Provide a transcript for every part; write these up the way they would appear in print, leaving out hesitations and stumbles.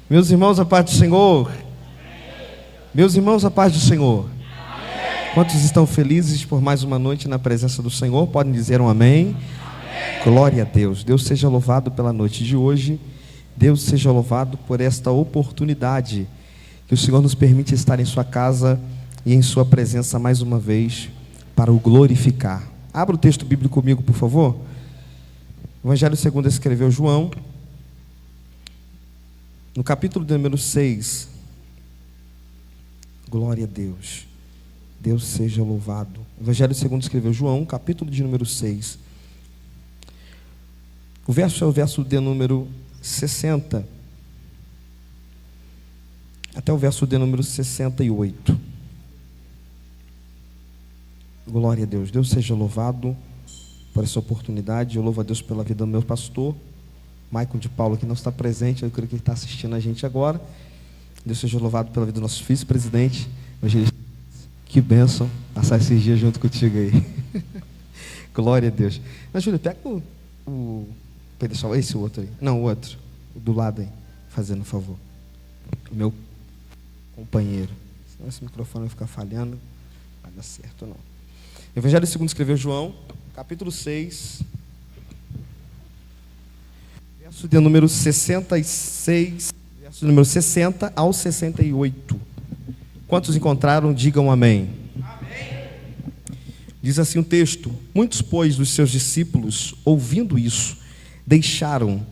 Meus irmãos, a paz do Senhor. Meus irmãos, a paz do Senhor. Quantos estão felizes por mais uma noite na presença do Senhor? Podem dizer um amém? Glória a Deus. Deus seja louvado pela noite de hoje. Deus seja louvado por esta oportunidade que o Senhor nos permite estar em sua casa e em sua presença mais uma vez para o glorificar. Abra o texto bíblico comigo, por favor. O Evangelho segundo escreveu João, no capítulo de número 6. Glória a Deus. Deus seja louvado. O Evangelho segundo escreveu João, capítulo de número 6. O verso é o verso de número 60. Até o verso de número 68. Glória a Deus. Deus seja louvado por essa oportunidade. Eu louvo a Deus pela vida do meu pastor Maicon de Paulo, que não está presente. Eu creio que ele está assistindo a gente agora. Deus seja louvado pela vida do nosso vice-presidente. Que bênção passar esses dias junto contigo aí. Glória a Deus. Mas, Júlio, pega o pedestal, esse outro aí. Não, o outro. O do lado aí. Fazendo um favor. O meu companheiro. Senão esse microfone vai ficar falhando. Não vai dar certo, não. Evangelho segundo escreveu João, capítulo 6. Verso de número 66. Verso de número 60 ao 68. Quantos encontraram, digam amém. Amém. Diz assim o texto: muitos, pois, dos seus discípulos, ouvindo isso, disseram,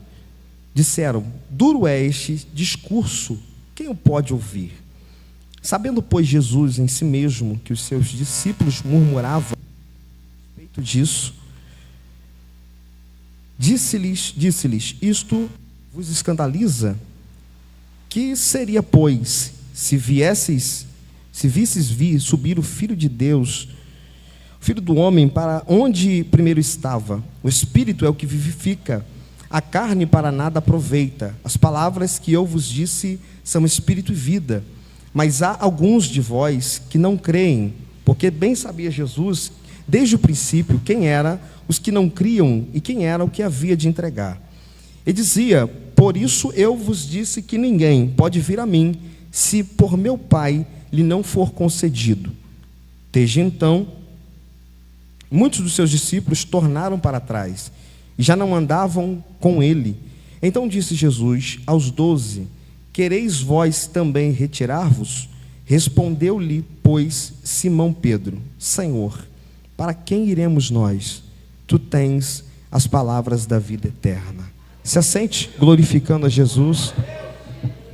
duro é este discurso, quem o pode ouvir? Sabendo, pois, Jesus em si mesmo que os seus discípulos murmuravam a respeito disso, disse-lhes, isto vos escandaliza? Que seria, pois, se visses subir o Filho de Deus, o Filho do homem, para onde primeiro estava? O Espírito é o que vivifica, a carne para nada aproveita. As palavras que eu vos disse são Espírito e vida. Mas há alguns de vós que não creem, porque bem sabia Jesus, desde o princípio, quem eram os que não criam e quem era o que havia de entregar. E dizia, por isso eu vos disse que ninguém pode vir a mim, se por meu Pai lhe não for concedido. Desde então, muitos dos seus discípulos tornaram para trás, e já não andavam com ele. Então disse Jesus aos 12, quereis vós também retirar-vos? Respondeu-lhe, pois, Simão Pedro, Senhor, para quem iremos nós? Tu tens as palavras da vida eterna. Se assente, glorificando a Jesus.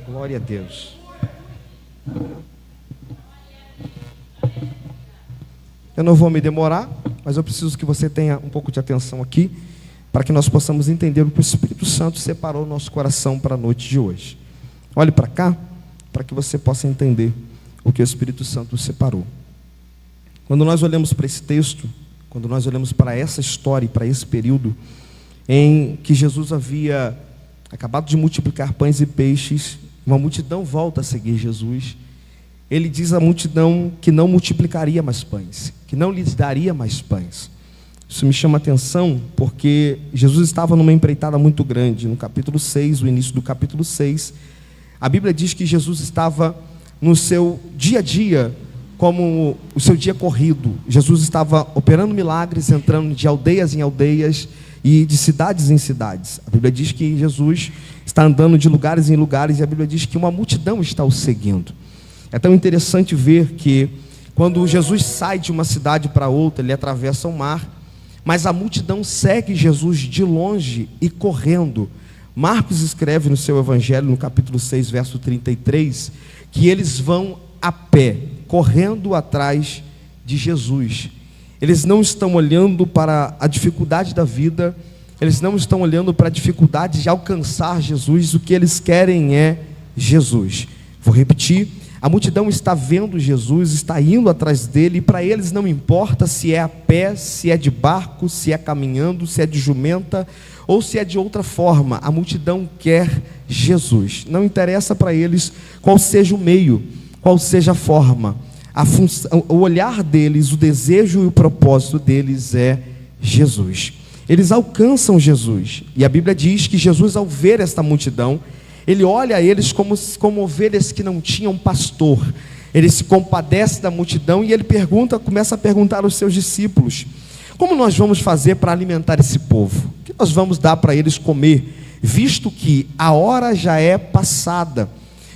Glória a Deus. Eu não vou me demorar, mas eu preciso que você tenha um pouco de atenção aqui, para que nós possamos entender o que o Espírito Santo separou o nosso coração para a noite de hoje. Olhe para cá, para que você possa entender o que o Espírito Santo separou. Quando nós olhamos para esse texto, quando nós olhamos para essa história, para esse período, em que Jesus havia acabado de multiplicar pães e peixes, uma multidão volta a seguir Jesus. Ele diz à multidão que não multiplicaria mais pães, que não lhes daria mais pães. Isso me chama a atenção, porque Jesus estava numa empreitada muito grande. No capítulo 6, o início do capítulo 6, a Bíblia diz que Jesus estava no seu dia a dia, como o seu dia corrido. Jesus estava operando milagres, entrando de aldeias em aldeias e de cidades em cidades. A Bíblia diz que Jesus está andando de lugares em lugares, e a Bíblia diz que uma multidão está o seguindo. É tão interessante ver que quando Jesus sai de uma cidade para outra, ele atravessa o mar, mas a multidão segue Jesus de longe e correndo. Marcos escreve no seu evangelho, no capítulo 6, verso 33, que eles vão a pé, correndo atrás de Jesus. Eles não estão olhando para a dificuldade da vida, eles não estão olhando para a dificuldade de alcançar Jesus, o que eles querem é Jesus. Vou repetir, a multidão está vendo Jesus, está indo atrás dele, e para eles não importa se é a pé, se é de barco, se é caminhando, se é de jumenta, ou se é de outra forma. A multidão quer Jesus. Não interessa para eles qual seja o meio, qual seja a forma. O olhar deles, o desejo e o propósito deles é Jesus. Eles alcançam Jesus, e a Bíblia diz que Jesus, ao ver esta multidão, Ele olha eles como ovelhas que não tinham pastor. Ele se compadece da multidão e ele começa a perguntar aos seus discípulos: como nós vamos fazer para alimentar esse povo? O que nós vamos dar para eles comer, visto que a hora já é passada,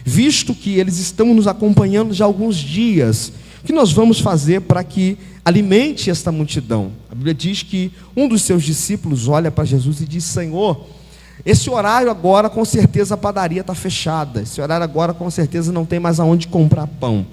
visto que eles estão nos acompanhando já há alguns dias? O que nós vamos fazer para que alimente esta multidão? A Bíblia diz que um dos seus discípulos olha para Jesus e diz: Senhor, esse horário agora com certeza a padaria está fechada, esse horário agora com certeza não tem mais aonde comprar pão,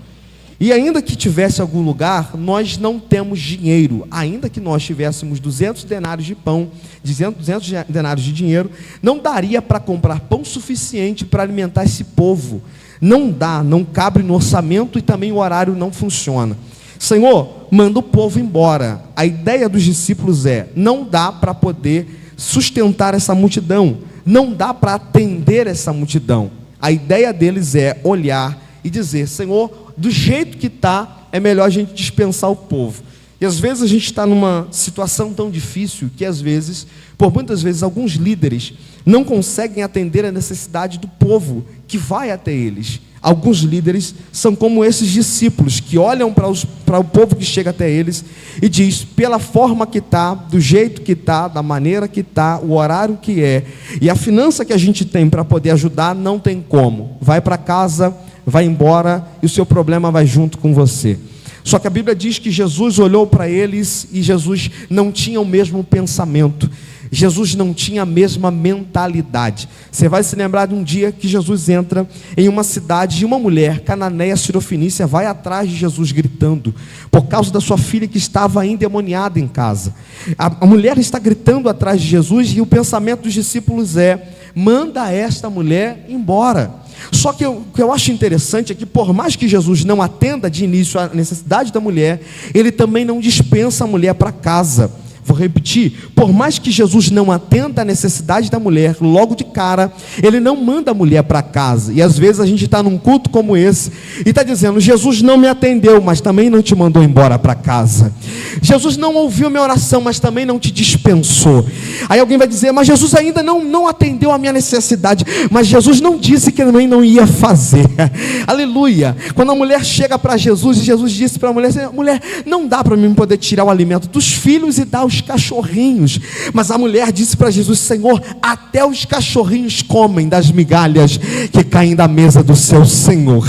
e ainda que tivesse algum lugar, nós não temos dinheiro. Ainda que nós tivéssemos 200 denários de pão, 200 denários de dinheiro, não daria para comprar pão suficiente para alimentar esse povo. Não dá, não cabe no orçamento, e também o horário não funciona. Senhor, manda o povo embora. A ideia dos discípulos é: não dá para poder sustentar essa multidão, não dá para atender essa multidão. A ideia deles é olhar e dizer: Senhor, do jeito que está, é melhor a gente dispensar o povo. E às vezes a gente está numa situação tão difícil que às vezes, por muitas vezes, alguns líderes não conseguem atender a necessidade do povo que vai até eles. Alguns líderes são como esses discípulos que olham para o povo que chega até eles e diz: pela forma que está, do jeito que está, da maneira que está, o horário que é, e a finança que a gente tem para poder ajudar, não tem como. Vai para casa, vai embora, e o seu problema vai junto com você. Só que a Bíblia diz que Jesus olhou para eles e Jesus não tinha o mesmo pensamento. Jesus não tinha a mesma mentalidade. Você vai se lembrar de um dia que Jesus entra em uma cidade e uma mulher cananeia sirofenícia vai atrás de Jesus gritando, por causa da sua filha que estava endemoniada em casa. A mulher está gritando atrás de Jesus e o pensamento dos discípulos é: manda esta mulher embora. Só que o que eu acho interessante é que, por mais que Jesus não atenda de início a necessidade da mulher, ele também não dispensa a mulher para casa. Vou repetir: por mais que Jesus não atenda a necessidade da mulher, logo de cara, ele não manda a mulher para casa. E às vezes a gente está num culto como esse e está dizendo: Jesus não me atendeu, mas também não te mandou embora para casa. Jesus não ouviu minha oração, mas também não te dispensou. Aí alguém vai dizer: mas Jesus ainda não atendeu a minha necessidade, mas Jesus não disse que também não ia fazer. Aleluia. Quando a mulher chega para Jesus, e Jesus disse para a mulher: mulher, não dá para mim poder tirar o alimento dos filhos e dar os cachorrinhos. Mas a mulher disse para Jesus: Senhor, até os cachorrinhos comem das migalhas que caem da mesa do seu Senhor.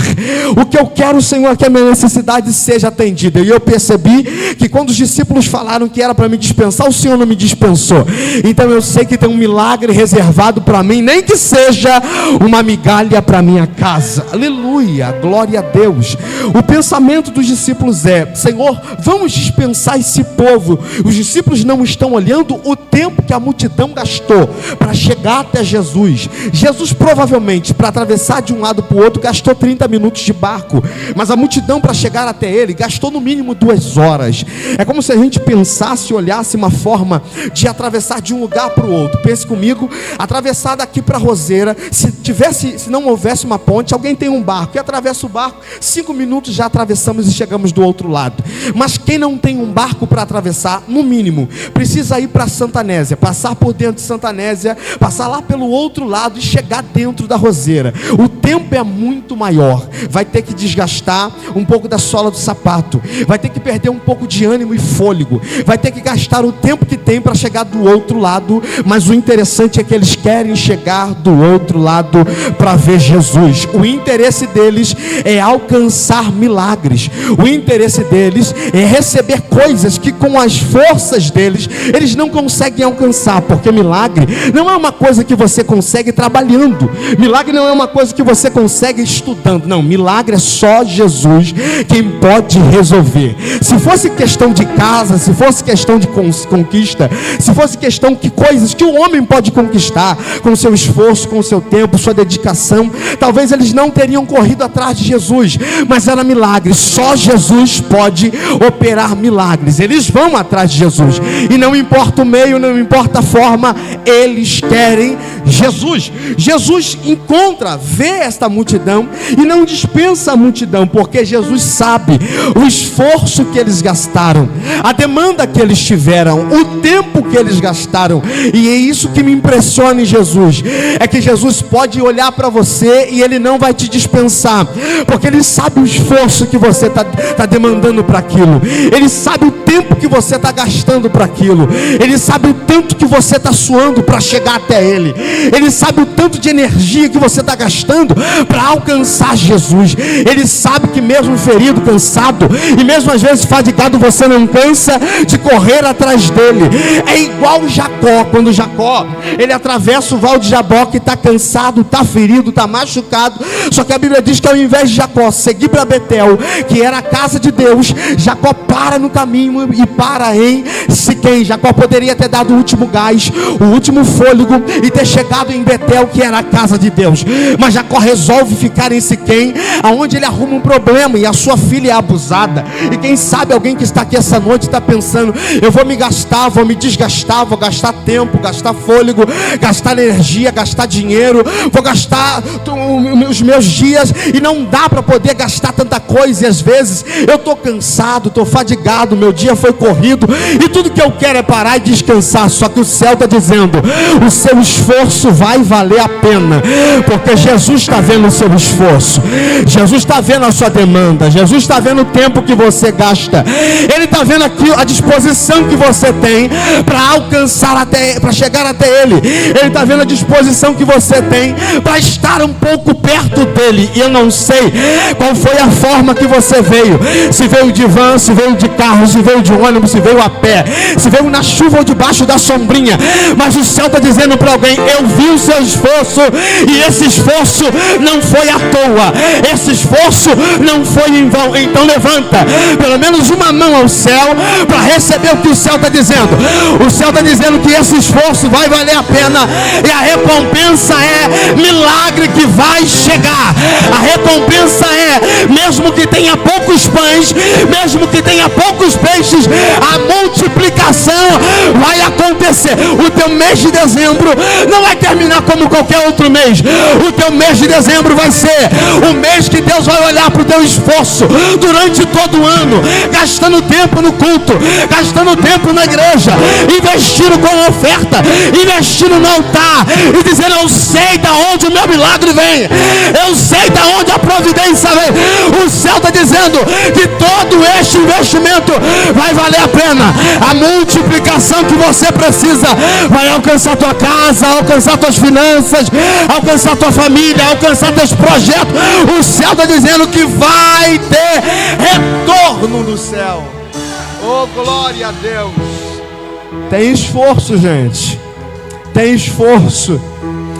O que eu quero, Senhor, é que a minha necessidade seja atendida. E eu percebi que quando os discípulos falaram que era para me dispensar, o Senhor não me dispensou. Então eu sei que tem um milagre reservado para mim, nem que seja uma migalha para minha casa. Aleluia, glória a Deus. O pensamento dos discípulos é: Senhor, vamos dispensar esse povo. Os discípulos não estão olhando o tempo que a multidão gastou para chegar até Jesus. Jesus provavelmente, para atravessar de um lado para o outro, gastou 30 minutos de barco, mas a multidão, para chegar até ele, gastou no mínimo 2 horas. É como se a gente pensasse, olhasse uma forma de atravessar de um lugar para o outro. Pense comigo: atravessar daqui para Roseira, se não houvesse uma ponte, alguém tem um barco e atravessa o barco, 5 minutos já atravessamos e chegamos do outro lado. Mas quem não tem um barco para atravessar, no mínimo, precisa ir para Santa Nésia, passar por dentro de Santa Nésia, passar lá pelo outro lado e chegar dentro da Roseira. O tempo é muito maior, vai ter que desgastar um pouco da sola do sapato, vai ter que perder um pouco de ânimo e fôlego, vai ter que gastar o tempo que tem para chegar do outro lado. Mas o interessante é que eles querem chegar do outro lado para ver Jesus. O interesse deles é alcançar milagres, o interesse deles é receber coisas que com as forças deles eles não conseguem alcançar, porque milagre não é uma coisa que você consegue trabalhando, milagre não é uma coisa que você consegue estudando, não, milagre é só Jesus quem pode resolver. Se fosse questão de casa, se fosse questão de conquista, se fosse questão de coisas que o homem pode conquistar com o seu esforço, com o seu tempo, sua dedicação, talvez eles não teriam corrido atrás de Jesus, mas era milagre. Só Jesus pode operar milagres. Eles vão atrás de Jesus e não importa o meio, não importa a forma, eles querem Jesus encontra, vê esta multidão e não dispensa a multidão, porque Jesus sabe o esforço que eles gastaram, a demanda que eles tiveram, o tempo que eles gastaram. E é isso que me impressiona em Jesus, é que Jesus pode olhar para você e Ele não vai te dispensar, porque Ele sabe o esforço que você está demandando para aquilo, Ele sabe o tempo que você está gastando para aquilo, Ele sabe o tanto que você está suando para chegar até Ele, Ele sabe o tanto de energia que você está gastando para alcançar Jesus. Ele sabe que mesmo ferido, cansado e mesmo às vezes fadigado, você não cansa de correr atrás dele. É igual Jacó, quando Jacó ele atravessa o Val de Jaboque, está cansado, está ferido, está machucado. Só que a Bíblia diz que ao invés de Jacó seguir para Betel, que era a casa de Deus, Jacó para no caminho e para em Siquém. Jacó poderia ter dado o último gás, o último fôlego e ter chegado em Betel, que era a casa de Deus, mas Jacó resolve ficar em Siquém, aonde ele arruma um problema e a sua filha é abusada. E quem sabe alguém que está aqui essa noite está pensando: eu vou me gastar, vou me desgastar, vou gastar tempo, gastar fôlego, gastar energia, gastar dinheiro, vou gastar os meus dias, e não dá para poder gastar tanta coisa. E às vezes eu estou cansado, estou fadigado, meu dia foi corrido e tudo que eu quero é parar e descansar. Só que o céu está dizendo: o seu esforço vai valer a pena, porque Jesus está vendo o seu esforço, Jesus está vendo a sua demanda, Jesus está vendo o tempo que você gasta, Ele está vendo aqui a disposição que você tem para alcançar para chegar até Ele, Ele está vendo a disposição que você tem para estar um pouco perto dEle. E eu não sei qual foi a forma que você veio, se veio de van, se veio de carro, se veio de ônibus, se veio a pé, se veio na chuva ou debaixo da sombrinha, mas o céu está dizendo para alguém: eu vi o seu esforço, e esse esforço não foi à toa, esse esforço não foi em vão. Então levanta pelo menos uma mão ao céu para receber o que o céu está dizendo. O céu está dizendo que esse esforço vai valer a pena, e a recompensa é milagre que vai chegar. A recompensa é, mesmo que tenha poucos pães, mesmo que tenha poucos peixes, a multiplicação vai acontecer. O teu mês de dezembro não vai terminar como qualquer outro mês. O teu mês de dezembro vai ser o mês que Deus vai olhar para o teu esforço durante todo o ano, gastando tempo no culto, gastando tempo na igreja, investindo com oferta, investindo no altar e dizendo: eu sei da onde o meu milagre vem, eu sei da onde a providência vem. O céu está dizendo que todo este investimento vai valer a pena. A multiplicação que você precisa vai alcançar tua casa, alcançar tuas finanças, alcançar tua família, alcançar teus projetos. O céu está dizendo que vai ter retorno no céu. Oh, glória a Deus. Tem esforço, gente. Tem esforço.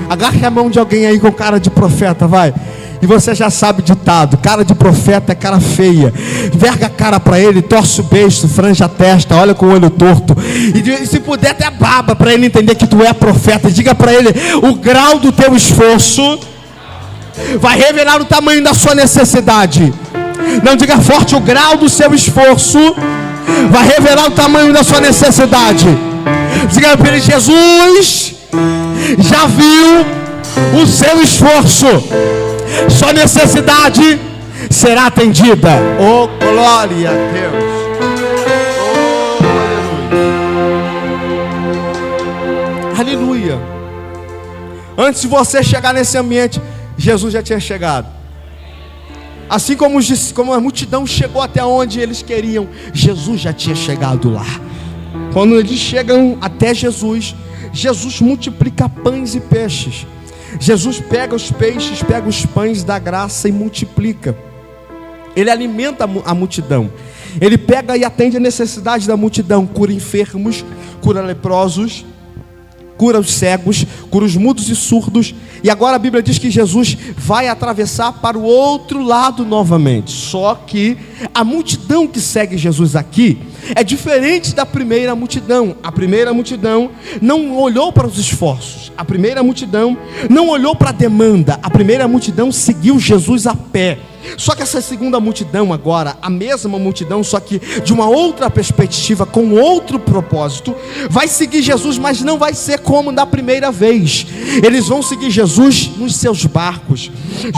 Agarre a mão de alguém aí com cara de profeta, vai. E você já sabe o ditado: cara de profeta é cara feia. Verga a cara para ele, torce o beiço, franja a testa, olha com o olho torto. E se puder até baba para ele entender que tu é profeta. Diga para ele: o grau do teu esforço vai revelar o tamanho da sua necessidade. Não, diga forte: o grau do seu esforço vai revelar o tamanho da sua necessidade. Diga para ele: Jesus já viu o seu esforço, sua necessidade será atendida. Oh, glória a Deus. Oh, aleluia. Aleluia. Antes de você chegar nesse ambiente, Jesus já tinha chegado. Assim como a multidão chegou até onde eles queriam, Jesus já tinha chegado lá. Quando eles chegam até Jesus, Jesus multiplica pães e peixes. Jesus pega os peixes, pega os pães da graça e multiplica. Ele alimenta a multidão. Ele pega e atende a necessidade da multidão. Cura enfermos, cura leprosos, cura os cegos, cura os mudos e surdos. E agora a Bíblia diz que Jesus vai atravessar para o outro lado novamente. Só que a multidão que segue Jesus aqui é diferente da primeira multidão. A primeira multidão não olhou para os esforços. A primeira multidão não olhou para a demanda. A primeira multidão seguiu Jesus a pé. Só que essa segunda multidão agora, a mesma multidão, só que de uma outra perspectiva, com outro propósito, vai seguir Jesus, mas não vai ser como da primeira vez. Eles vão seguir Jesus nos seus barcos.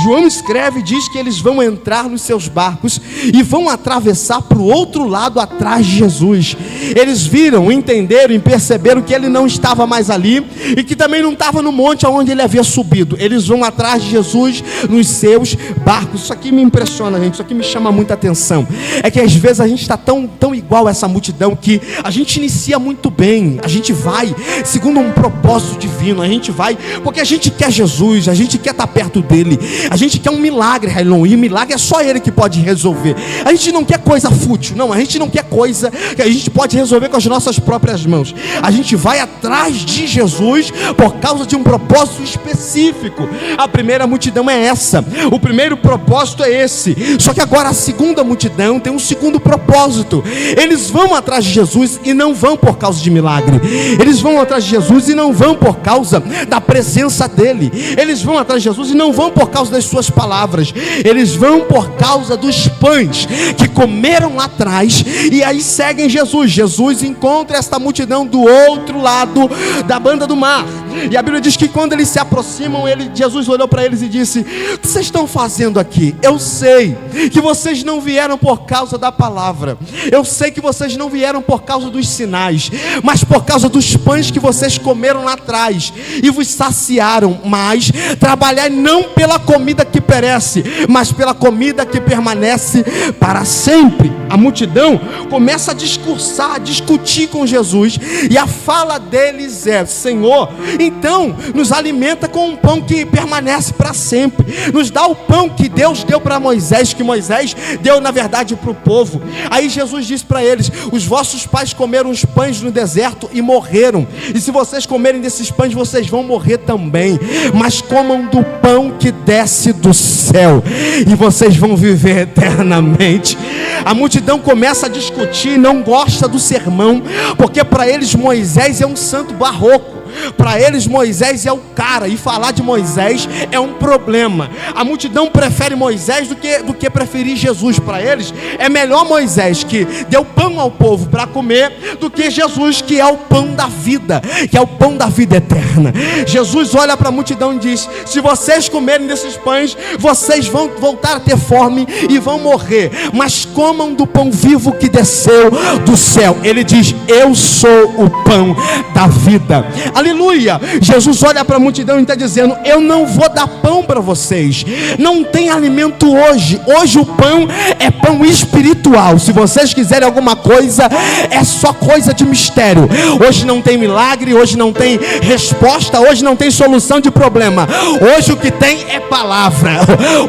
João escreve e diz que eles vão entrar nos seus barcos e vão atravessar para o outro lado atrás de Jesus. Eles viram, entenderam e perceberam que ele não estava mais ali e que também não estava no monte aonde ele havia subido. Eles vão atrás de Jesus nos seus barcos. Isso aqui me impressiona, gente. Isso aqui me chama muita atenção. É que às vezes a gente está tão igual a essa multidão que a gente inicia muito bem. A gente vai segundo um propósito divino. A gente vai porque a gente quer Jesus, a gente quer estar perto dele. A gente quer um milagre, Railon, e milagre é só ele que pode resolver. A gente não quer coisa fútil, não. A gente não quer coisa que a gente pode resolver com as nossas próprias mãos. A gente vai atrás de Jesus por causa de um propósito específico. A primeira multidão é essa. O primeiro propósito é esse. Só que agora a segunda multidão tem um segundo propósito. Eles vão atrás de Jesus e não vão por causa de milagre. Eles vão atrás de Jesus e não vão por causa da presença dele. Eles vão atrás de Jesus e não vão por causa das suas palavras. Eles vão por causa dos pães que comeram lá atrás e aí seguem Jesus. Jesus encontra esta multidão do outro lado da banda do mar. E a Bíblia diz que quando eles se aproximam, Jesus olhou para eles e disse: o que vocês estão fazendo aqui? Eu sei que vocês não vieram por causa da palavra. Eu sei que vocês não vieram por causa dos sinais, mas por causa dos pães que vocês comeram lá atrás e vos saciaram. Mas trabalhai não pela comida que perece, mas pela comida que permanece para sempre. A multidão começa a discursar, a discutir com Jesus, e a fala deles é: Senhor, então nos alimenta com um pão que permanece para sempre. Nos dá o pão que Deus deu para Moisés, que Moisés deu na verdade para o povo. Aí Jesus disse para eles: os vossos pais comeram os pães no deserto e morreram, e se vocês comerem desses pães, vocês vão morrer também. Mas comam do pão que desce do céu, e vocês vão viver eternamente. A multidão começa a discutir, não gosta do sermão, porque para eles Moisés é um santo barroco. Para eles Moisés é o cara, e falar de Moisés é um problema. A multidão prefere Moisés do que preferir Jesus. Para eles é melhor Moisés, que deu pão ao povo para comer, do que Jesus, que é o pão da vida, que é o pão da vida eterna. Jesus olha para a multidão e diz: se vocês comerem desses pães, vocês vão voltar a ter fome e vão morrer, mas comam do pão vivo que desceu do céu. Ele diz: eu sou o pão da vida. Aleluia. Jesus olha para a multidão e está dizendo: eu não vou dar pão para vocês, não tem alimento hoje. Hoje o pão é pão espiritual. Se vocês quiserem alguma coisa, é só coisa de mistério. Hoje não tem milagre, hoje não tem resposta, hoje não tem solução de problema. Hoje o que tem é palavra.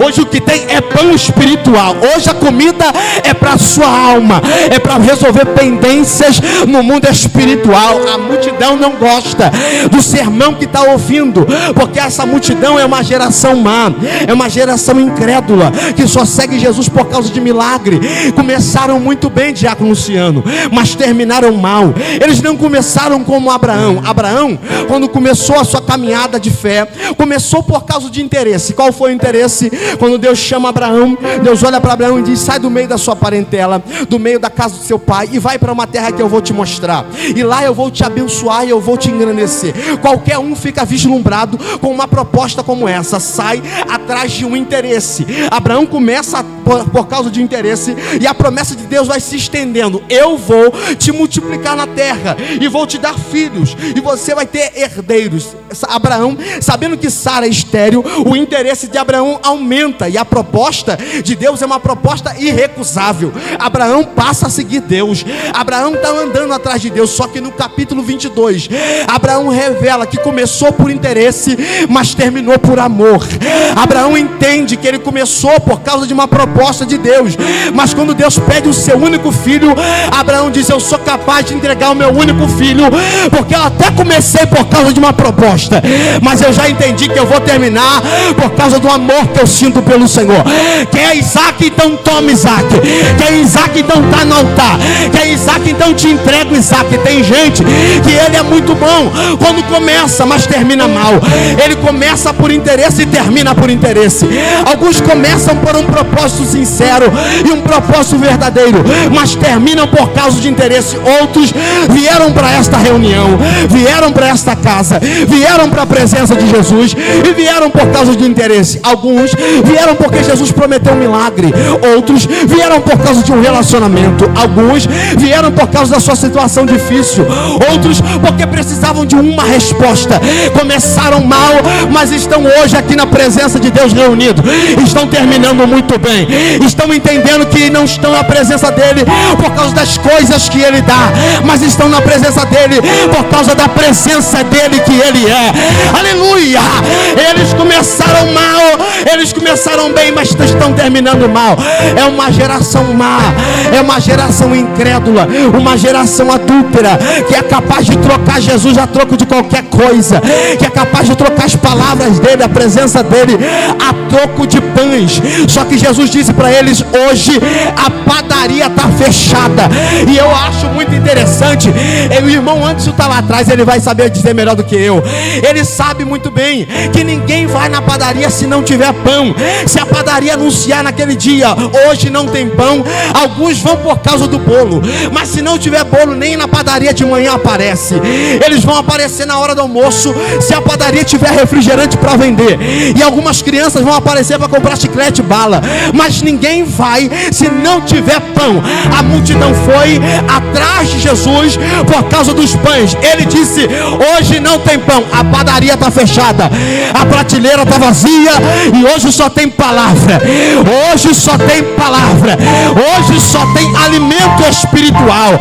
Hoje o que tem é pão espiritual. Hoje a comida é para a sua alma, é para resolver pendências no mundo espiritual. A multidão não gosta do sermão que está ouvindo, porque essa multidão é uma geração má, é uma geração incrédula, que só segue Jesus por causa de milagre. Começaram muito bem, diácono Luciano, mas terminaram mal. Eles não começaram como Abraão. Abraão, quando começou a sua caminhada de fé, começou por causa de interesse. Qual foi o interesse? Quando Deus chama Abraão, Deus olha para Abraão e diz: sai do meio da sua parentela, do meio da casa do seu pai, e vai para uma terra que eu vou te mostrar, e lá eu vou te abençoar e eu vou te engrandecer. Qualquer um fica vislumbrado com uma proposta como essa, sai atrás de um interesse. Abraão começa por causa de interesse, e a promessa de Deus vai se estendendo: eu vou te multiplicar na terra e vou te dar filhos, e você vai ter herdeiros. Abraão, sabendo que Sara é estéril, o interesse de Abraão aumenta, e a proposta de Deus é uma proposta irrecusável. Abraão passa a seguir Deus. Abraão está andando atrás de Deus. Só que no capítulo 22, Abraão revela que começou por interesse, mas terminou por amor. Abraão entende que ele começou por causa de uma proposta de Deus, mas quando Deus pede o seu único filho, Abraão diz: eu sou capaz de entregar o meu único filho, porque eu até comecei por causa de uma proposta, mas eu já entendi que eu vou terminar por causa do amor que eu sinto pelo Senhor. Quer Isaac? Então toma Isaac. Quer Isaac? Então está no altar. Quer Isaac? Então te entrego Isaac. Tem gente que ele é muito bom quando começa, mas termina mal. Ele começa por interesse e termina por interesse. Alguns começam por um propósito sincero e um propósito verdadeiro, mas terminam por causa de interesse. Outros vieram para esta reunião, vieram para esta casa, vieram para a presença de Jesus e vieram por causa de interesse. Alguns vieram porque Jesus prometeu um milagre. Outros vieram por causa de um relacionamento. Alguns vieram por causa da sua situação difícil. Outros porque precisavam de uma resposta. Começaram mal, mas estão hoje aqui na presença de Deus reunidos. Estão terminando muito bem. Estão entendendo que não estão na presença dele por causa das coisas que ele dá, mas estão na presença dele por causa da presença dele que ele é. Aleluia! Eles começaram mal, eles começaram bem, mas estão terminando mal. É uma geração má, é uma geração incrédula, uma geração adúltera, que é capaz de trocar Jesus a troco de qualquer coisa, que é capaz de trocar as palavras dele, a presença dele, a troco de pães. Só que Jesus disse para eles: hoje a padaria está fechada. E eu acho muito interessante, o irmão Anderson está lá atrás, ele vai saber dizer melhor do que eu. Ele sabe muito bem que ninguém vai na padaria se não tiver pão. Se a padaria anunciar naquele dia: hoje não tem pão, alguns vão por causa do bolo, mas se não tiver bolo, nem na padaria de manhã aparece. Eles vão aparecer na hora do almoço se a padaria tiver refrigerante para vender, e algumas crianças vão aparecer para comprar chiclete, bala, mas ninguém vai se não tiver pão. A multidão foi atrás de Jesus por causa dos pães. Ele disse: hoje não tem pão, a padaria está fechada, a prateleira está vazia, e hoje só tem palavra. Hoje só tem palavra. Hoje só tem alimento espiritual.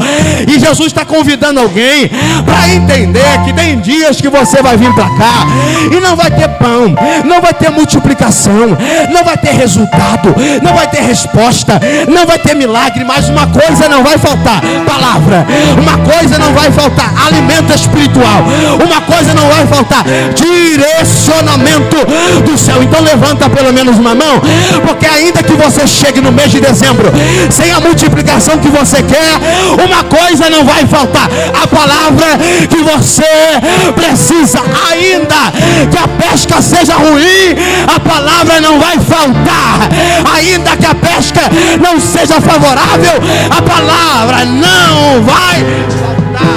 E Jesus está convidando alguém para entender que tem dias que você vai vir para cá e não vai ter pão, não vai ter multiplicação, não vai ter resultado, não vai ter resposta, não vai ter milagre, mas uma coisa não vai faltar: palavra. Uma coisa não vai faltar: alimento espiritual. Uma coisa não vai faltar: direcionamento do céu. Então levanta pelo menos uma mão, porque ainda que você chegue no mês de dezembro sem a multiplicação que você quer, uma coisa não vai faltar: a palavra que você precisa. Ainda que a pesca seja ruim, a palavra não vai faltar. Ainda que a pesca não seja favorável, a palavra não vai faltar.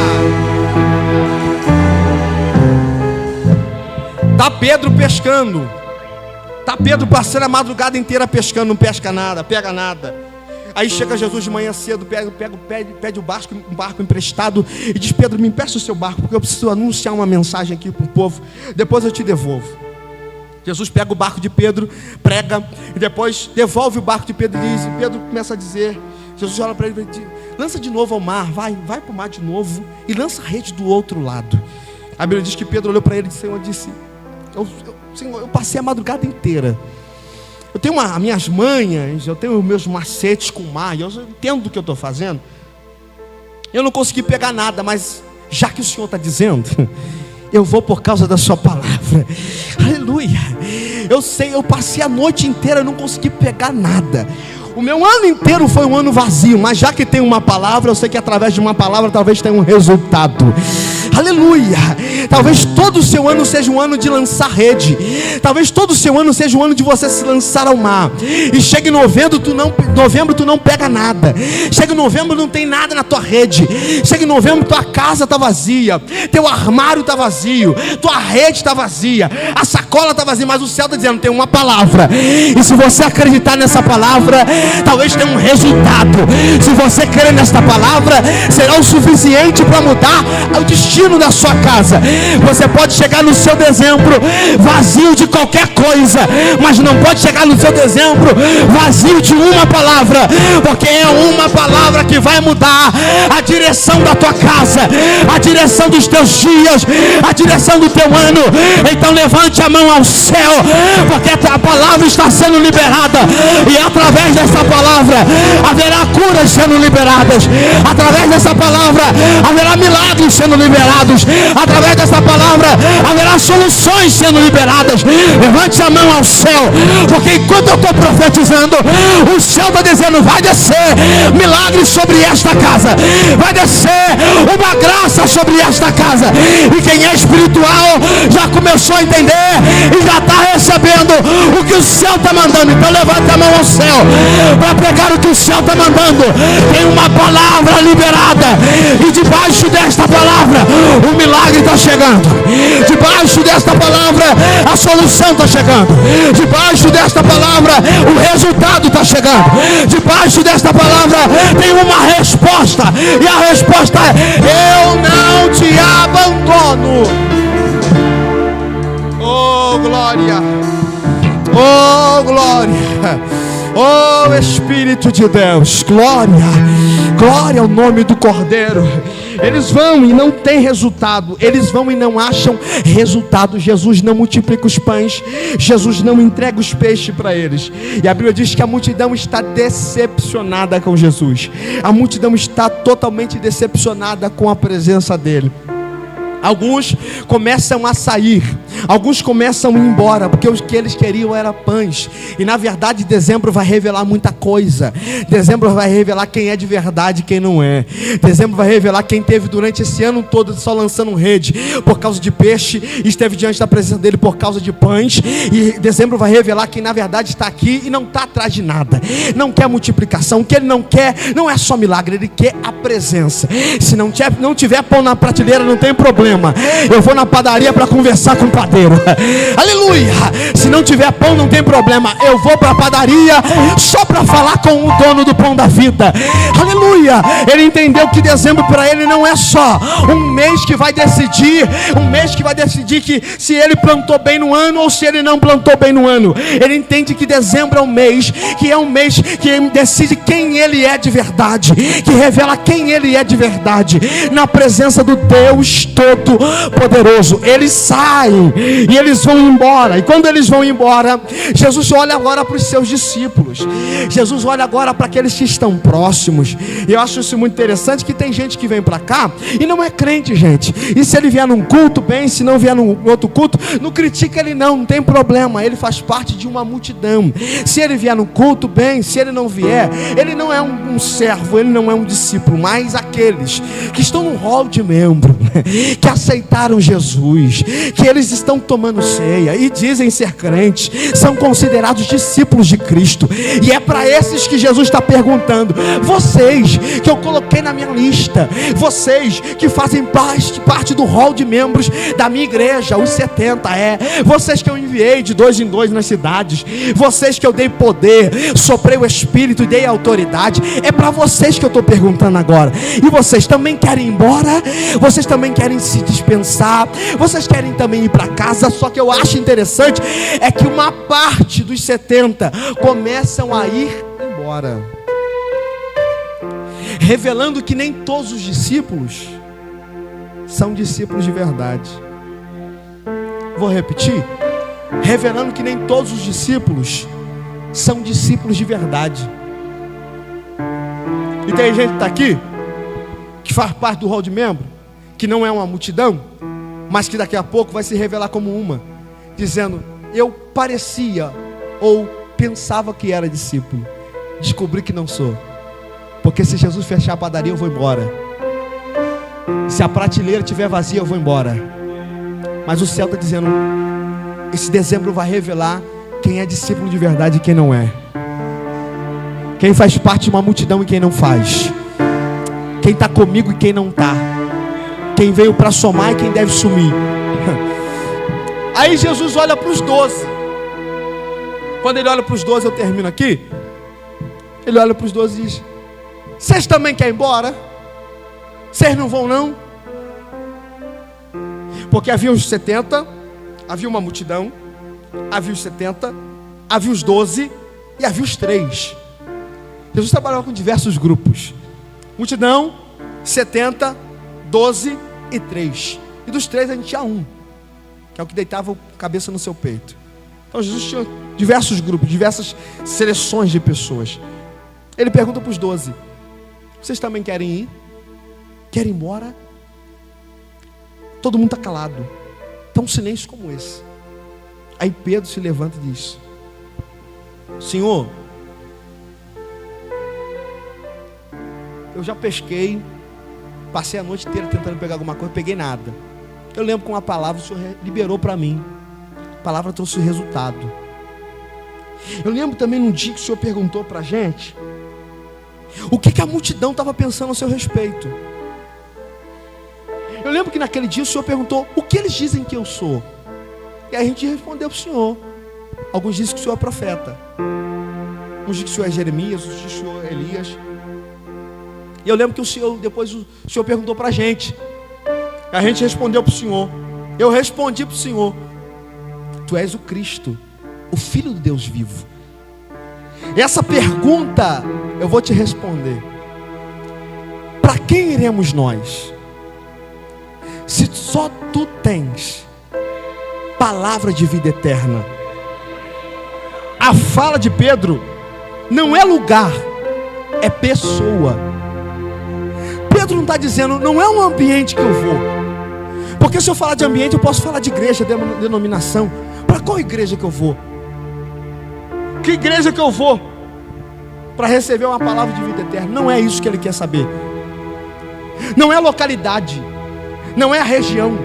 Tá Pedro pescando. Tá Pedro passando a madrugada inteira pescando, não pesca nada, pega nada. Aí chega Jesus de manhã cedo, pede um barco emprestado e diz: Pedro, me empresta o seu barco, porque eu preciso anunciar uma mensagem aqui para o povo, depois eu te devolvo. Jesus pega o barco de Pedro, prega, e depois devolve o barco de Pedro e diz, e Pedro começa a dizer, Jesus olha para ele e diz: lança de novo ao mar, vai para o mar de novo e lança a rede do outro lado. A Bíblia diz que Pedro olhou para ele e disse: Senhor, Senhor, eu passei a madrugada inteira, eu tenho as minhas manhas, eu tenho os meus macetes com o mar, eu entendo do que eu estou fazendo, eu não consegui pegar nada, mas já que o Senhor está dizendo, eu vou por causa da sua palavra. Aleluia. Eu sei, eu passei a noite inteira, eu não consegui pegar nada. O meu ano inteiro foi um ano vazio, mas já que tem uma palavra, eu sei que através de uma palavra talvez tenha um resultado. Aleluia. Talvez todo o seu ano seja um ano de lançar rede. Talvez todo o seu ano seja um ano de você se lançar ao mar. E chega em novembro, tu não pega nada. Chega em novembro, não tem nada na tua rede. Chega em novembro, tua casa está vazia, teu armário está vazio, tua rede está vazia, a sacola está vazia, mas o céu está dizendo: tem uma palavra. E se você acreditar nessa palavra, talvez tenha um resultado. Se você crer nesta palavra, será o suficiente para mudar o destino da sua casa. Você pode chegar no seu dezembro vazio de qualquer coisa, mas não pode chegar no seu dezembro vazio de uma palavra, porque é uma palavra que vai mudar a direção da tua casa, a direção dos teus dias, a direção do teu ano. Então levante a mão ao céu, porque a palavra está sendo liberada, e através dessa palavra haverá curas sendo liberadas, através dessa palavra haverá milagres sendo liberados, liberados. Através dessa palavra haverá soluções sendo liberadas. Levante a mão ao céu, porque enquanto eu estou profetizando, o céu está dizendo: vai descer milagres sobre esta casa, vai descer uma graça sobre esta casa. E quem é espiritual já começou a entender e já está recebendo o que o céu está mandando. Então levanta a mão ao céu para pegar o que o céu está mandando. Tem uma palavra liberada, e debaixo desta palavra o milagre está chegando. Debaixo desta palavra a solução está chegando. Debaixo desta palavra o resultado está chegando. Debaixo desta palavra tem uma resposta, e a resposta é: eu não te abandono. Oh glória, oh glória, oh Espírito de Deus, glória, glória ao nome do Cordeiro. Eles vão e não tem resultado, eles vão e não acham resultado. Jesus não multiplica os pães, Jesus não entrega os peixes para eles. E a Bíblia diz que a multidão está decepcionada com Jesus. A multidão está totalmente decepcionada com a presença dele. Alguns começam a sair, alguns começam a ir embora, porque o que eles queriam era pães. E na verdade dezembro vai revelar muita coisa. Dezembro vai revelar quem é de verdade e quem não é. Dezembro vai revelar quem teve durante esse ano todo só lançando rede por causa de peixe, e esteve diante da presença dele por causa de pães. E dezembro vai revelar quem na verdade está aqui e não está atrás de nada, não quer multiplicação. O que ele não quer não é só milagre, ele quer a presença. Se não tiver pão na prateleira, não tem problema, eu vou na padaria para conversar com o padeiro. Aleluia. Se não tiver pão, não tem problema, eu vou para a padaria só para falar com o dono do pão da vida. Aleluia. Ele entendeu que dezembro para ele não é só um mês que vai decidir, que se ele plantou bem no ano ou se ele não plantou bem no ano. Ele entende que dezembro é um mês que decide quem ele é de verdade, que revela quem ele é de verdade na presença do Deus Todo-Poderoso. Eles saem e eles vão embora. E quando eles vão embora, Jesus olha agora para os seus discípulos. Jesus olha agora para aqueles que estão próximos. E eu acho isso muito interessante, que tem gente que vem para cá e não é crente, gente. E se ele vier num culto, bem, se não vier num outro culto, não critica ele não tem problema. Ele faz parte de uma multidão. Se ele vier num culto, bem, se ele não vier, ele não é um servo, ele não é um discípulo. Mas aqueles que estão no hall de membro, que aceitaram Jesus, que eles estão tomando ceia e dizem ser crentes, são considerados discípulos de Cristo. E é para esses que Jesus está perguntando: vocês que eu coloquei na minha lista, vocês que fazem parte do hall de membros da minha igreja, os 70, vocês que eu enviei de 2 em 2 nas cidades, vocês que eu dei poder, soprei o Espírito e dei autoridade, é para vocês que eu estou perguntando agora. E vocês também querem ir embora? Vocês também querem se dispensar? Vocês querem também ir para casa? Só que eu acho interessante é que uma parte dos 70 começam a ir embora, revelando que nem todos os discípulos são discípulos de verdade. Vou repetir: revelando que nem todos os discípulos são discípulos de verdade. E tem gente que está aqui, que faz parte do hall de membro, que não é uma multidão, mas que daqui a pouco vai se revelar como uma, dizendo: eu parecia ou pensava que era discípulo, descobri que não sou, porque se Jesus fechar a padaria eu vou embora, se a prateleira estiver vazia eu vou embora. Mas o céu está dizendo: esse dezembro vai revelar quem é discípulo de verdade e quem não é, quem faz parte de uma multidão e quem não faz, quem está comigo e quem não está, quem veio para somar e quem deve sumir. Aí Jesus olha para os 12. Quando ele olha para os 12, eu termino aqui. Ele olha para os 12 e diz: vocês também querem ir embora? Vocês não vão não? Porque havia os 70, havia uma multidão, havia os 70, havia os 12 e havia os 3. Jesus trabalhava com diversos grupos: multidão, 70, 12 e 3. E dos 3 a gente tinha um, que é o que deitava a cabeça no seu peito. Então Jesus tinha diversos grupos, diversas seleções de pessoas. Ele pergunta para os 12: vocês também querem ir? Querem ir embora? Todo mundo está calado. Está um silêncio como esse. Aí Pedro se levanta e diz: Senhor, eu já pesquei, passei a noite inteira tentando pegar alguma coisa, peguei nada. Eu lembro que uma palavra o Senhor liberou para mim. A palavra trouxe resultado. Eu lembro também num dia que o Senhor perguntou para a gente o que a multidão estava pensando a seu respeito. Eu lembro que naquele dia o Senhor perguntou: o que eles dizem que eu sou? E aí a gente respondeu para o Senhor. Alguns dizem que o Senhor é profeta, uns dizem que o Senhor é Jeremias, uns dizem que o Senhor é Elias. E eu lembro que depois o Senhor perguntou para a gente. A gente respondeu para o Senhor. Eu respondi para o Senhor: Tu és o Cristo, o Filho do Deus vivo. E essa pergunta eu vou te responder: para quem iremos nós? Se só Tu tens palavra de vida eterna. A fala de Pedro não é lugar, é pessoa. Pedro não está dizendo, não é um ambiente que eu vou. Porque se eu falar de ambiente, eu posso falar de igreja, de denominação. Para qual igreja que eu vou? Que igreja que eu vou para receber uma palavra de vida eterna? Não é isso que ele quer saber. Não é a localidade, não é a região.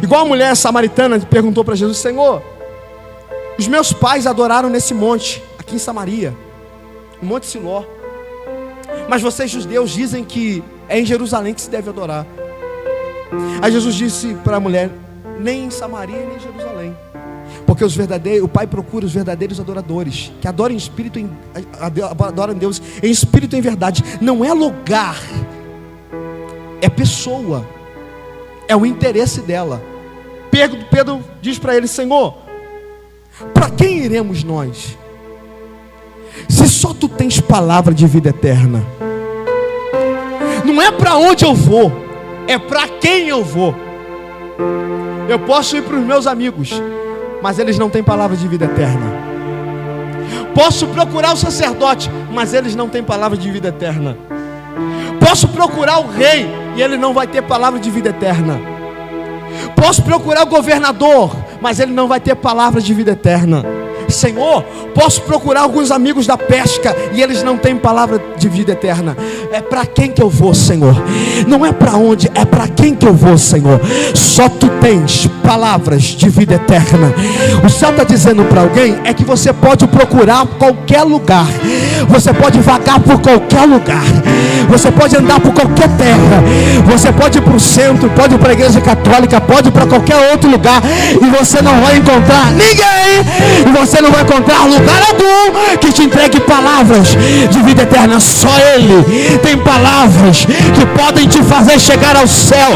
Igual a mulher samaritana perguntou para Jesus: Senhor, os meus pais adoraram nesse monte, aqui em Samaria, no Monte Siló. Mas vocês judeus dizem que é em Jerusalém que se deve adorar. Aí Jesus disse para a mulher: nem em Samaria nem em Jerusalém. Porque o Pai procura os verdadeiros adoradores, que adoram em espírito, adoram Deus em espírito e em verdade. Não é lugar, é pessoa, é o interesse dela. Pedro diz para ele: Senhor, para quem iremos nós? Se só Tu tens palavra de vida eterna. Não é para onde eu vou, é para quem eu vou. Eu posso ir para os meus amigos, mas eles não têm palavra de vida eterna. Posso procurar o sacerdote, mas eles não têm palavra de vida eterna. Posso procurar o rei, e ele não vai ter palavra de vida eterna. Posso procurar o governador, mas ele não vai ter palavra de vida eterna. Senhor, posso procurar alguns amigos da pesca, e eles não têm palavra de vida eterna. É para quem que eu vou, Senhor? Não é para onde, é para quem que eu vou, Senhor? Só Tu tens palavras de vida eterna. O céu está dizendo para alguém é que você pode procurar qualquer lugar, você pode vagar por qualquer lugar, você pode andar por qualquer terra, você pode ir para o centro, pode ir para a igreja católica, pode ir para qualquer outro lugar, e você não vai encontrar ninguém, e você não vai encontrar lugar algum que te entregue palavras de vida eterna. Só Ele tem palavras que podem te fazer chegar ao céu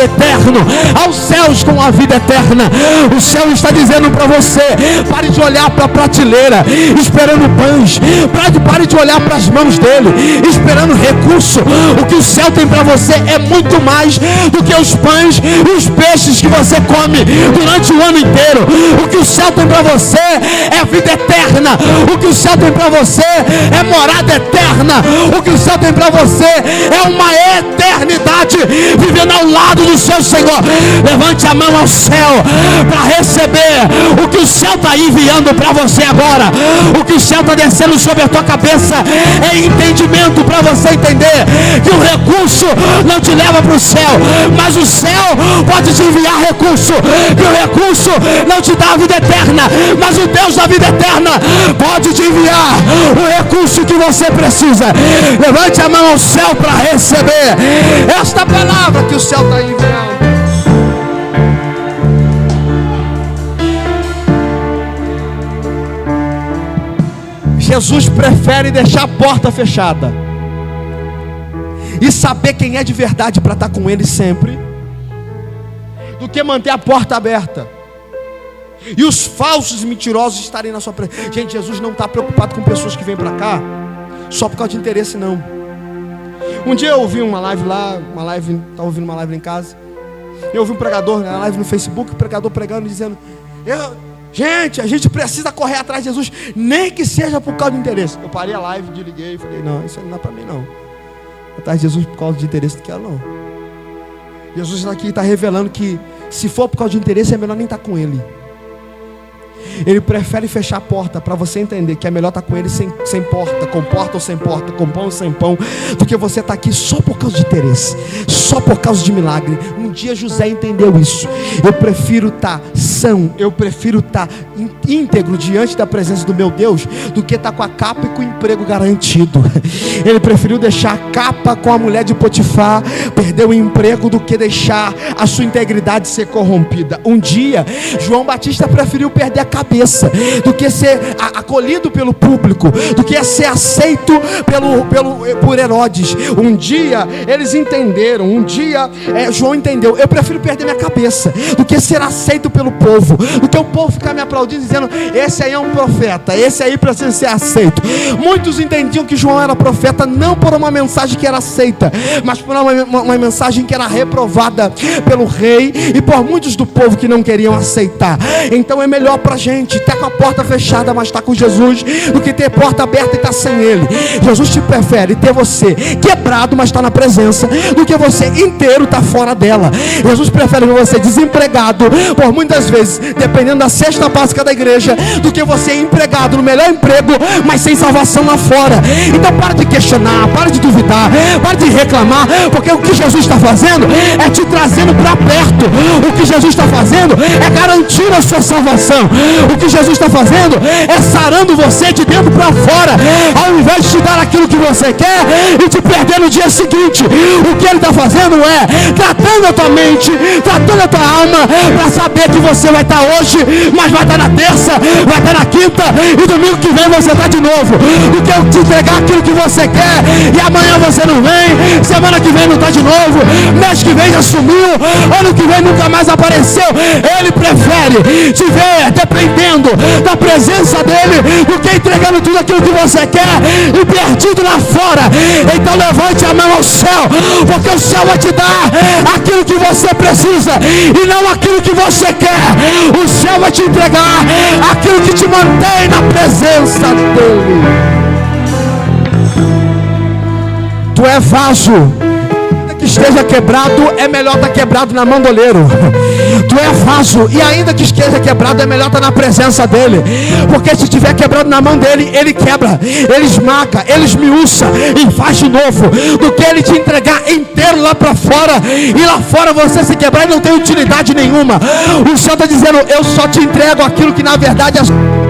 eterno, aos céus com a vida eterna. O céu está dizendo para você: pare de olhar para a prateleira esperando pães, pare de olhar para as mãos dele esperando recurso. O que o céu tem para você é muito mais do que os pães e os peixes que você come durante o ano inteiro. O que o céu tem para você é vida eterna. O que o céu tem para você é morada eterna. O que o céu tem para você é uma eternidade vivendo ao lado do seu Senhor. Levante a mão ao céu para receber o que o céu está enviando para você agora. O que o céu está descendo sobre a tua cabeça é entendimento para você entender que o recurso não te leva para o céu, mas o céu pode te enviar recurso. Que o recurso não te dá a vida eterna, mas o Deus da vida eterna pode te enviar o recurso que você precisa. Levante a mão ao céu para receber esta palavra que o céu está enviando. Jesus prefere deixar a porta fechada e saber quem é de verdade para estar com Ele sempre, do que manter a porta aberta e os falsos e mentirosos estarem na sua presença. Gente, Jesus não está preocupado com pessoas que vêm para cá só por causa de interesse, não. Um dia eu ouvi uma live lá, estava ouvindo uma live lá em casa, eu ouvi um pregador na live no Facebook, o pregador pregando e dizendo: gente, a gente precisa correr atrás de Jesus, nem que seja por causa de interesse. Eu parei a live, desliguei e falei: não, isso não é para mim não. Atrás de Jesus por causa de interesse, não quero não. Jesus aqui está revelando que se for por causa de interesse, é melhor nem estar com ele. Ele prefere fechar a porta para você entender que é melhor estar com ele sem porta, com porta ou sem porta, com pão ou sem pão, do que você estar aqui só por causa de interesse, só por causa de milagre. Um dia José entendeu isso. Eu prefiro estar são, eu prefiro estar íntegro diante da presença do meu Deus do que estar com a capa e com o emprego garantido. Ele preferiu deixar a capa com a mulher de Potifar, perder o emprego, do que deixar a sua integridade ser corrompida. Um dia João Batista preferiu perder a cabeça do que ser acolhido pelo público, do que ser aceito por Herodes. Um dia eles entenderam, João entendeu: eu prefiro perder minha cabeça do que ser aceito pelo povo, do que o povo ficar me aplaudindo dizendo: esse aí é um profeta, esse aí precisa ser aceito. Muitos entendiam que João era profeta não por uma mensagem que era aceita, mas por uma mensagem que era reprovada pelo rei e por muitos do povo que não queriam aceitar. Então é melhor para a gente estar com a porta fechada, mas estar com Jesus, do que ter porta aberta e estar sem ele. Jesus te prefere ter você quebrado, mas estar na presença, do que você inteiro estar fora dela. Jesus prefere você desempregado, por muitas vezes, dependendo da cesta básica da igreja, do que você empregado no melhor emprego, mas sem salvação lá fora. Então para de questionar, para de duvidar, para de reclamar, porque o que Jesus está fazendo é te trazendo para perto. O que Jesus está fazendo é garantir a sua salvação. O que Jesus está fazendo é sarando você de dentro para fora, ao invés de te dar aquilo que você quer e te perder no dia seguinte. O que Ele está fazendo é tratando a tua mente, tratando a tua alma, para saber que você vai estar hoje, mas vai estar na terça, vai estar na quinta, e domingo que vem você está de novo. Do que eu te entregar aquilo que você quer e amanhã você não vem, semana que vem não está de novo, mês que vem já sumiu, ano que vem nunca mais apareceu. Ele prefere te ver dependendo da presença dele, do que entregando tudo aquilo que você quer e perdido lá fora. Então levante a mão ao céu, porque o céu vai te dar aquilo que você precisa e não aquilo que você quer. O céu vai te entregar aquilo que te mantém na presença dele. Tu é vaso. Que esteja quebrado, é melhor estar quebrado na mão do oleiro. Tu é vaso, e ainda que esteja quebrado, é melhor estar na presença dele, porque se estiver quebrado na mão dele, ele quebra, ele esmaga, ele esmiuça e faz de novo, do que ele te entregar inteiro lá para fora, e lá fora você se quebrar e não tem utilidade nenhuma. O Senhor está dizendo: eu só te entrego aquilo que na verdade é.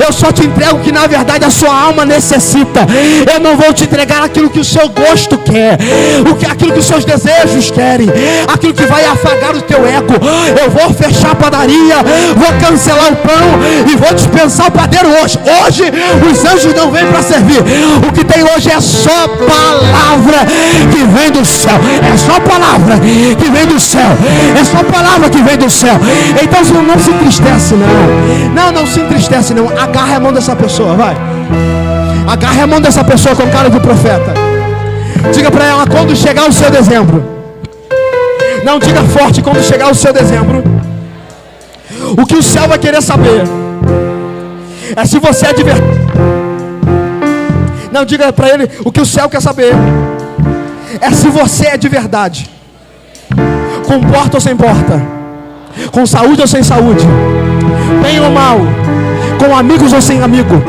Eu só te entrego o que na verdade a sua alma necessita. Eu não vou te entregar aquilo que o seu gosto quer, aquilo que os seus desejos querem, aquilo que vai afagar o teu ego. Eu vou fechar a padaria, vou cancelar o pão e vou dispensar o padeiro hoje. Hoje os anjos não vêm para servir. O que tem hoje é só palavra que vem do céu. É só palavra que vem do céu. É só palavra que vem do céu. Então não se entristece não se entristece não. Agarre a mão dessa pessoa, vai. Agarre a mão dessa pessoa com cara de profeta. Diga para ela: quando chegar o seu dezembro. Não, diga forte: quando chegar o seu dezembro, o que o céu vai querer saber é se você é de verdade. Não, diga para ele: o que o céu quer saber é se você é de verdade, com porta ou sem porta, com saúde ou sem saúde, bem ou mal, com amigos ou sem amigo,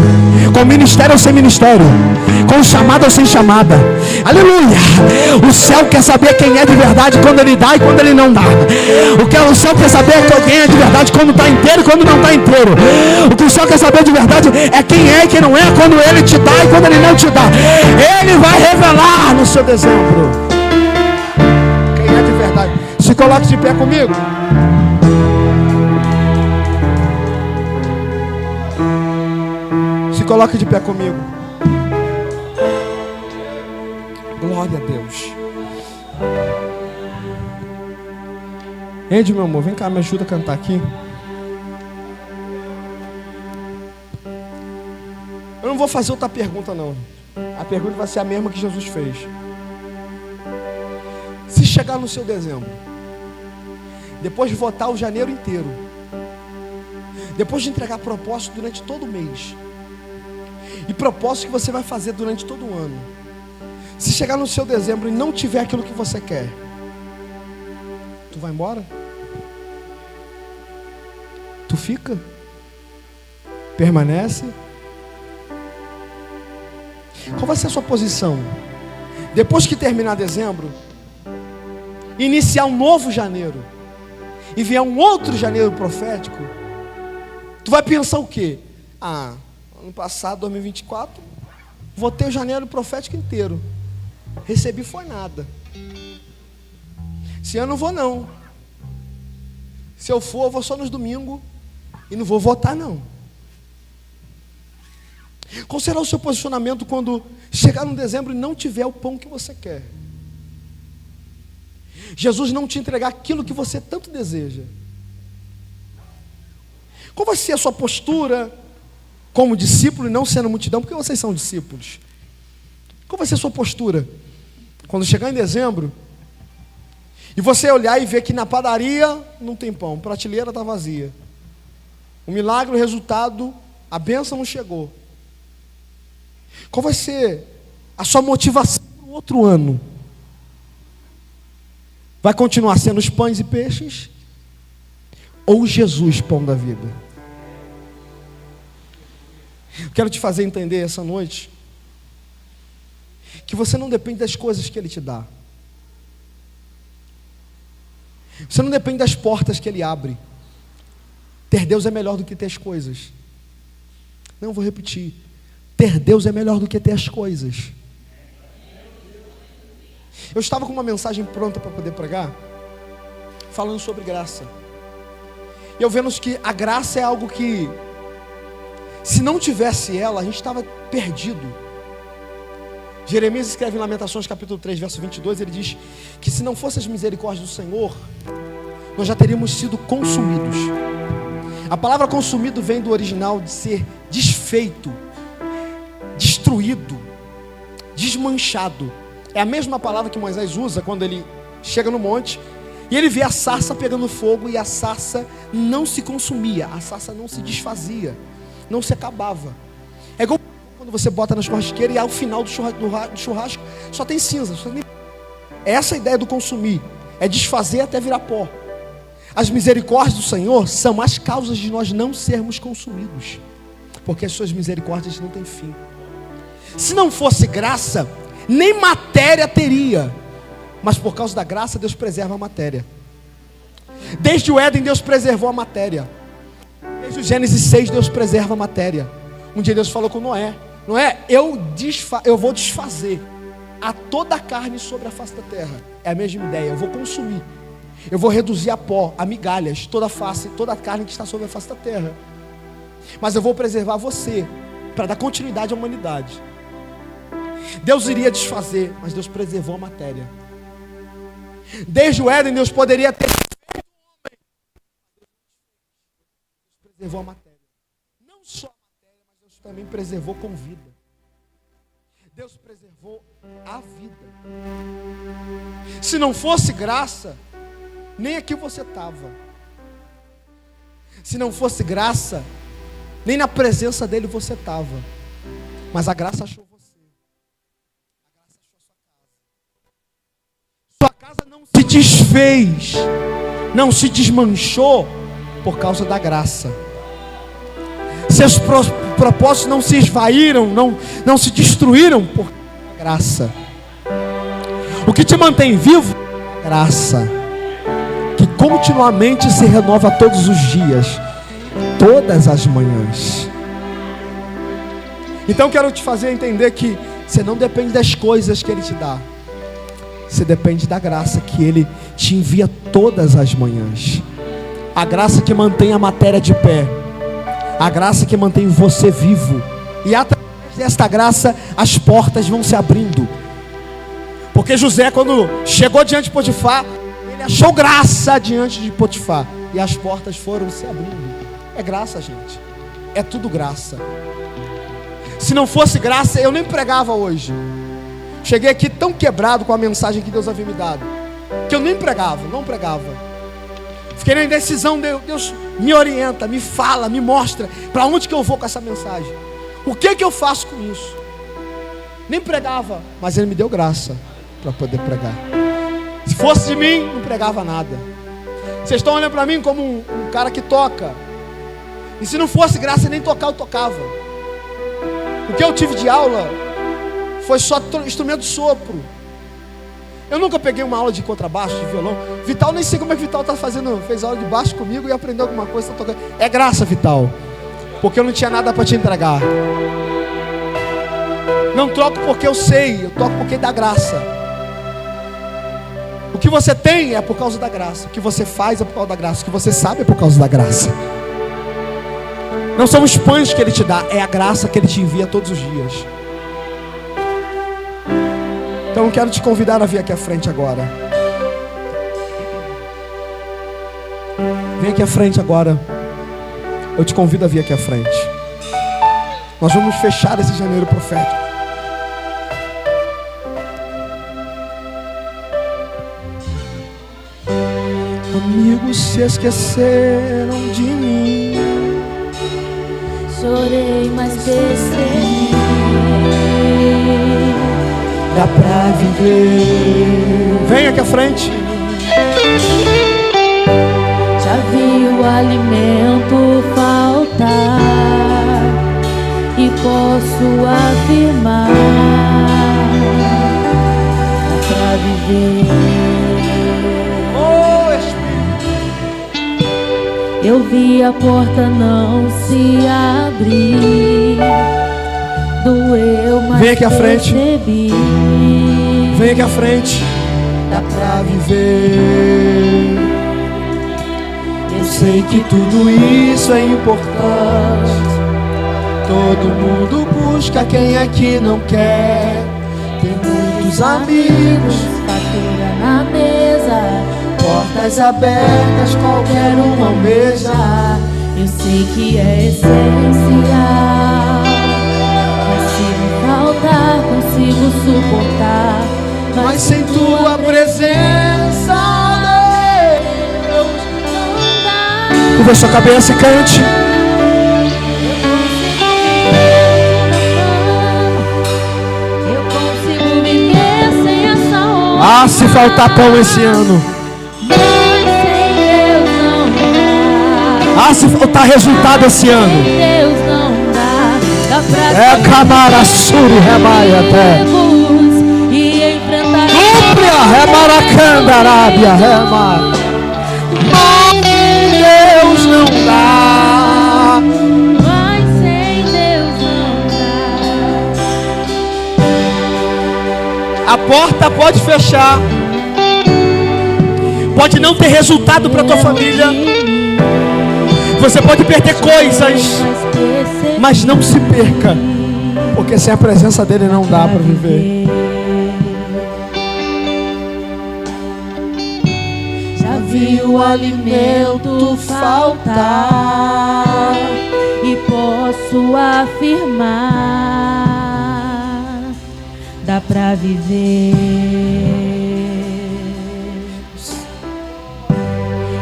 com ministério ou sem ministério, com chamada ou sem chamada. Aleluia! O céu quer saber quem é de verdade quando ele dá e quando ele não dá. O céu quer saber quem é de verdade quando está inteiro e quando não está inteiro. O que o céu quer saber de verdade é quem é e quem não é quando ele te dá e quando ele não te dá. Ele vai revelar no seu dezembro quem é de verdade. Se coloque de pé comigo. Coloque de pé comigo. Glória a Deus. Andy, meu amor, vem cá, me ajuda a cantar aqui. Eu não vou fazer outra pergunta não. A pergunta vai ser a mesma que Jesus fez. Se chegar no seu dezembro, depois de votar o janeiro inteiro, depois de entregar propósito durante todo o mês, e propósito que você vai fazer durante todo o ano, se chegar no seu dezembro e não tiver aquilo que você quer, tu vai embora? Tu fica? Permanece? Qual vai ser a sua posição? Depois que terminar dezembro, iniciar um novo janeiro, e vier um outro janeiro profético, tu vai pensar o quê? Ano passado, 2024, vou ter o janeiro profético inteiro. Recebi foi nada. Esse ano não vou não. Se eu for, eu vou só nos domingos e não vou votar não. Qual será o seu posicionamento quando chegar no dezembro e não tiver o pão que você quer? Jesus não te entregar aquilo que você tanto deseja. Qual vai ser a sua postura como discípulo e não sendo multidão? Porque vocês são discípulos. Qual vai ser a sua postura quando chegar em dezembro e você olhar e ver que na padaria não tem pão, a prateleira está vazia? O milagre, o resultado, a bênção não chegou. Qual vai ser a sua motivação para o outro ano? Vai continuar sendo os pães e peixes? Ou Jesus, pão da vida? Eu quero te fazer entender essa noite que você não depende das coisas que Ele te dá. Você não depende das portas que Ele abre. Ter Deus é melhor do que ter as coisas. Não, vou repetir. Ter Deus é melhor do que ter as coisas. Eu estava com uma mensagem pronta para poder pregar, falando sobre graça. E eu vendo que a graça é algo que, se não tivesse ela, a gente estava perdido. Jeremias escreve em Lamentações capítulo 3, verso 22, ele diz que se não fossem as misericórdias do Senhor, nós já teríamos sido consumidos. A palavra consumido vem do original de ser desfeito, destruído, desmanchado. É a mesma palavra que Moisés usa quando ele chega no monte e ele vê a sarça pegando fogo, e a sarça não se consumia, a sarça não se desfazia, não se acabava. É igual quando você bota na churrasqueira e ao final do churrasco só tem cinza. Essa é a ideia do consumir, é desfazer até virar pó. As misericórdias do Senhor são as causas de nós não sermos consumidos, porque as suas misericórdias não têm fim. Se não fosse graça, nem matéria teria, mas por causa da graça Deus preserva a matéria. Desde o Éden Deus preservou a matéria. Desde o Gênesis 6 Deus preserva a matéria. Um dia Deus falou com Noé: Noé, eu vou desfazer a toda a carne sobre a face da terra. É a mesma ideia, eu vou consumir, eu vou reduzir a pó, a migalhas, toda a face, toda a carne que está sobre a face da terra. Mas eu vou preservar você, para dar continuidade à humanidade. Deus iria desfazer, mas Deus preservou a matéria. Desde o Éden Deus poderia ter feito o homem, Deus preservou a matéria. Não só a matéria, mas Deus também preservou com vida. Deus preservou a vida. Se não fosse graça, nem aqui você estava. Se não fosse graça, nem na presença dele você estava. Mas a graça achou você. A graça achou a sua casa. Sua casa não se desfez, não se desmanchou por causa da graça. Seus propósitos não se esvaíram, não se destruíram por causa da graça. O que te mantém vivo é a graça, que continuamente se renova todos os dias, todas as manhãs. Então quero te fazer entender que você não depende das coisas que Ele te dá, você depende da graça que Ele te envia todas as manhãs. A graça que mantém a matéria de pé, a graça que mantém você vivo. E através desta graça as portas vão se abrindo. Porque José, quando chegou diante de Potifar, ele achou graça diante de Potifar, e as portas foram se abrindo. É graça, gente, é tudo graça. Se não fosse graça, eu nem pregava hoje. Cheguei aqui tão quebrado com a mensagem que Deus havia me dado, que eu nem pregava, não pregava. Fiquei na indecisão. Deus me orienta, me fala, me mostra para onde que eu vou com essa mensagem, o que eu faço com isso. Nem pregava, mas Ele me deu graça para poder pregar. Se fosse de mim, não pregava nada. Vocês estão olhando para mim como um cara que toca. E se não fosse graça, nem tocar eu tocava. O que eu tive de aula foi só instrumento de sopro. Eu nunca peguei uma aula de contrabaixo, de violão. Vital, nem sei como é que Vital está fazendo. Fez aula de baixo comigo e aprendeu alguma coisa, tá tocando. É graça, Vital. Porque eu não tinha nada para te entregar. Não troco porque eu sei, eu toco porque dá graça. O que você tem é por causa da graça. O que você faz é por causa da graça. O que você sabe é por causa da graça. Não são os pães que Ele te dá, é a graça que Ele te envia todos os dias. Então eu quero te convidar a vir aqui à frente agora. Vem aqui à frente agora. Eu te convido a vir aqui à frente. Nós vamos fechar esse janeiro profético. Amigos se esqueceram de mim. Chorei, mas percebi. Dá pra viver. Vem aqui à frente. Já vi o alimento faltar e posso afirmar. Dá pra viver. Eu vi a porta não se abrir. Doeu, mas vem aqui à frente. percebi. Vem aqui à frente. Dá pra viver. Eu sei que tudo isso é importante. Todo mundo busca, quem aqui não quer. Tem muitos amigos, Fatura na mesa, portas abertas, qualquer um almeja. eu sei que é essencial. Consigo faltar, consigo suportar, Mas sem tua presença, Deus, não dá. curva sua cabeça e cante. Eu consigo viver sem essa hora. Ah, se faltar pão esse ano. Mas sem Deus não dá. Ah, se faltar resultado esse ano. Sem Deus não dá. Dá pra É camaraçuri remaia até. e enfrentar Duplia remaracanda arábia rema. Mas Deus não dá. Mas sem Deus não dá. A porta pode fechar. Pode não ter resultado para tua família. Você pode perder coisas, mas não se perca, porque sem a presença dele não dá para viver. Já vi o alimento faltar e posso afirmar, dá pra viver.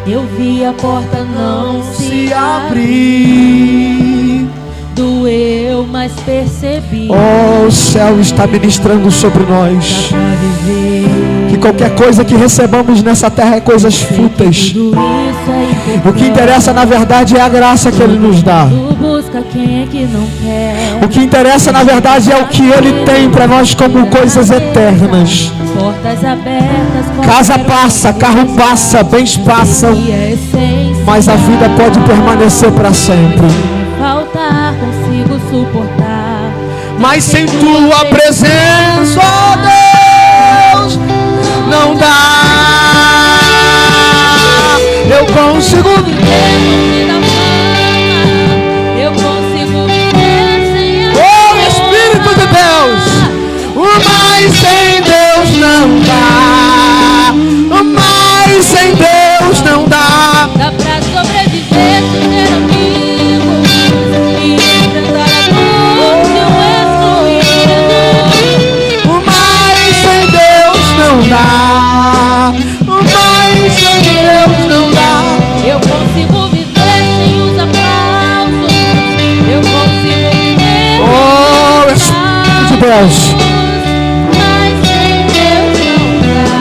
Eu vi a porta não se abrir. Doeu, mas percebi. Oh, o céu está ministrando sobre nós. Dá pra viver. Que qualquer coisa que recebamos nessa terra é coisas fúteis. Tudo isso é importante. O que interessa na verdade é a graça que Ele nos dá. Tu busca quem é que não quer. O que interessa na verdade é o que Ele tem para nós como coisas eternas. Portas abertas, Casa passa, carro passa, bens passam, e é essencial. mas a vida pode permanecer para sempre. Faltar, consigo suportar. Mas sem tua presença, ó Deus, não dá. Eu consigo viver. Eu consigo viver sem a Oh, Espírito de Deus, mas sem Deus não dá. Mas sem Deus não dá. Dá pra sobreviver sem ter amigos e enfrentar a dor de um excluído. Mas sem Deus não dá. Mas sem Deus não dá. Eu consigo viver sem os aplausos. Eu consigo viver Oh, Espírito de Deus, mas sem Deus não dá.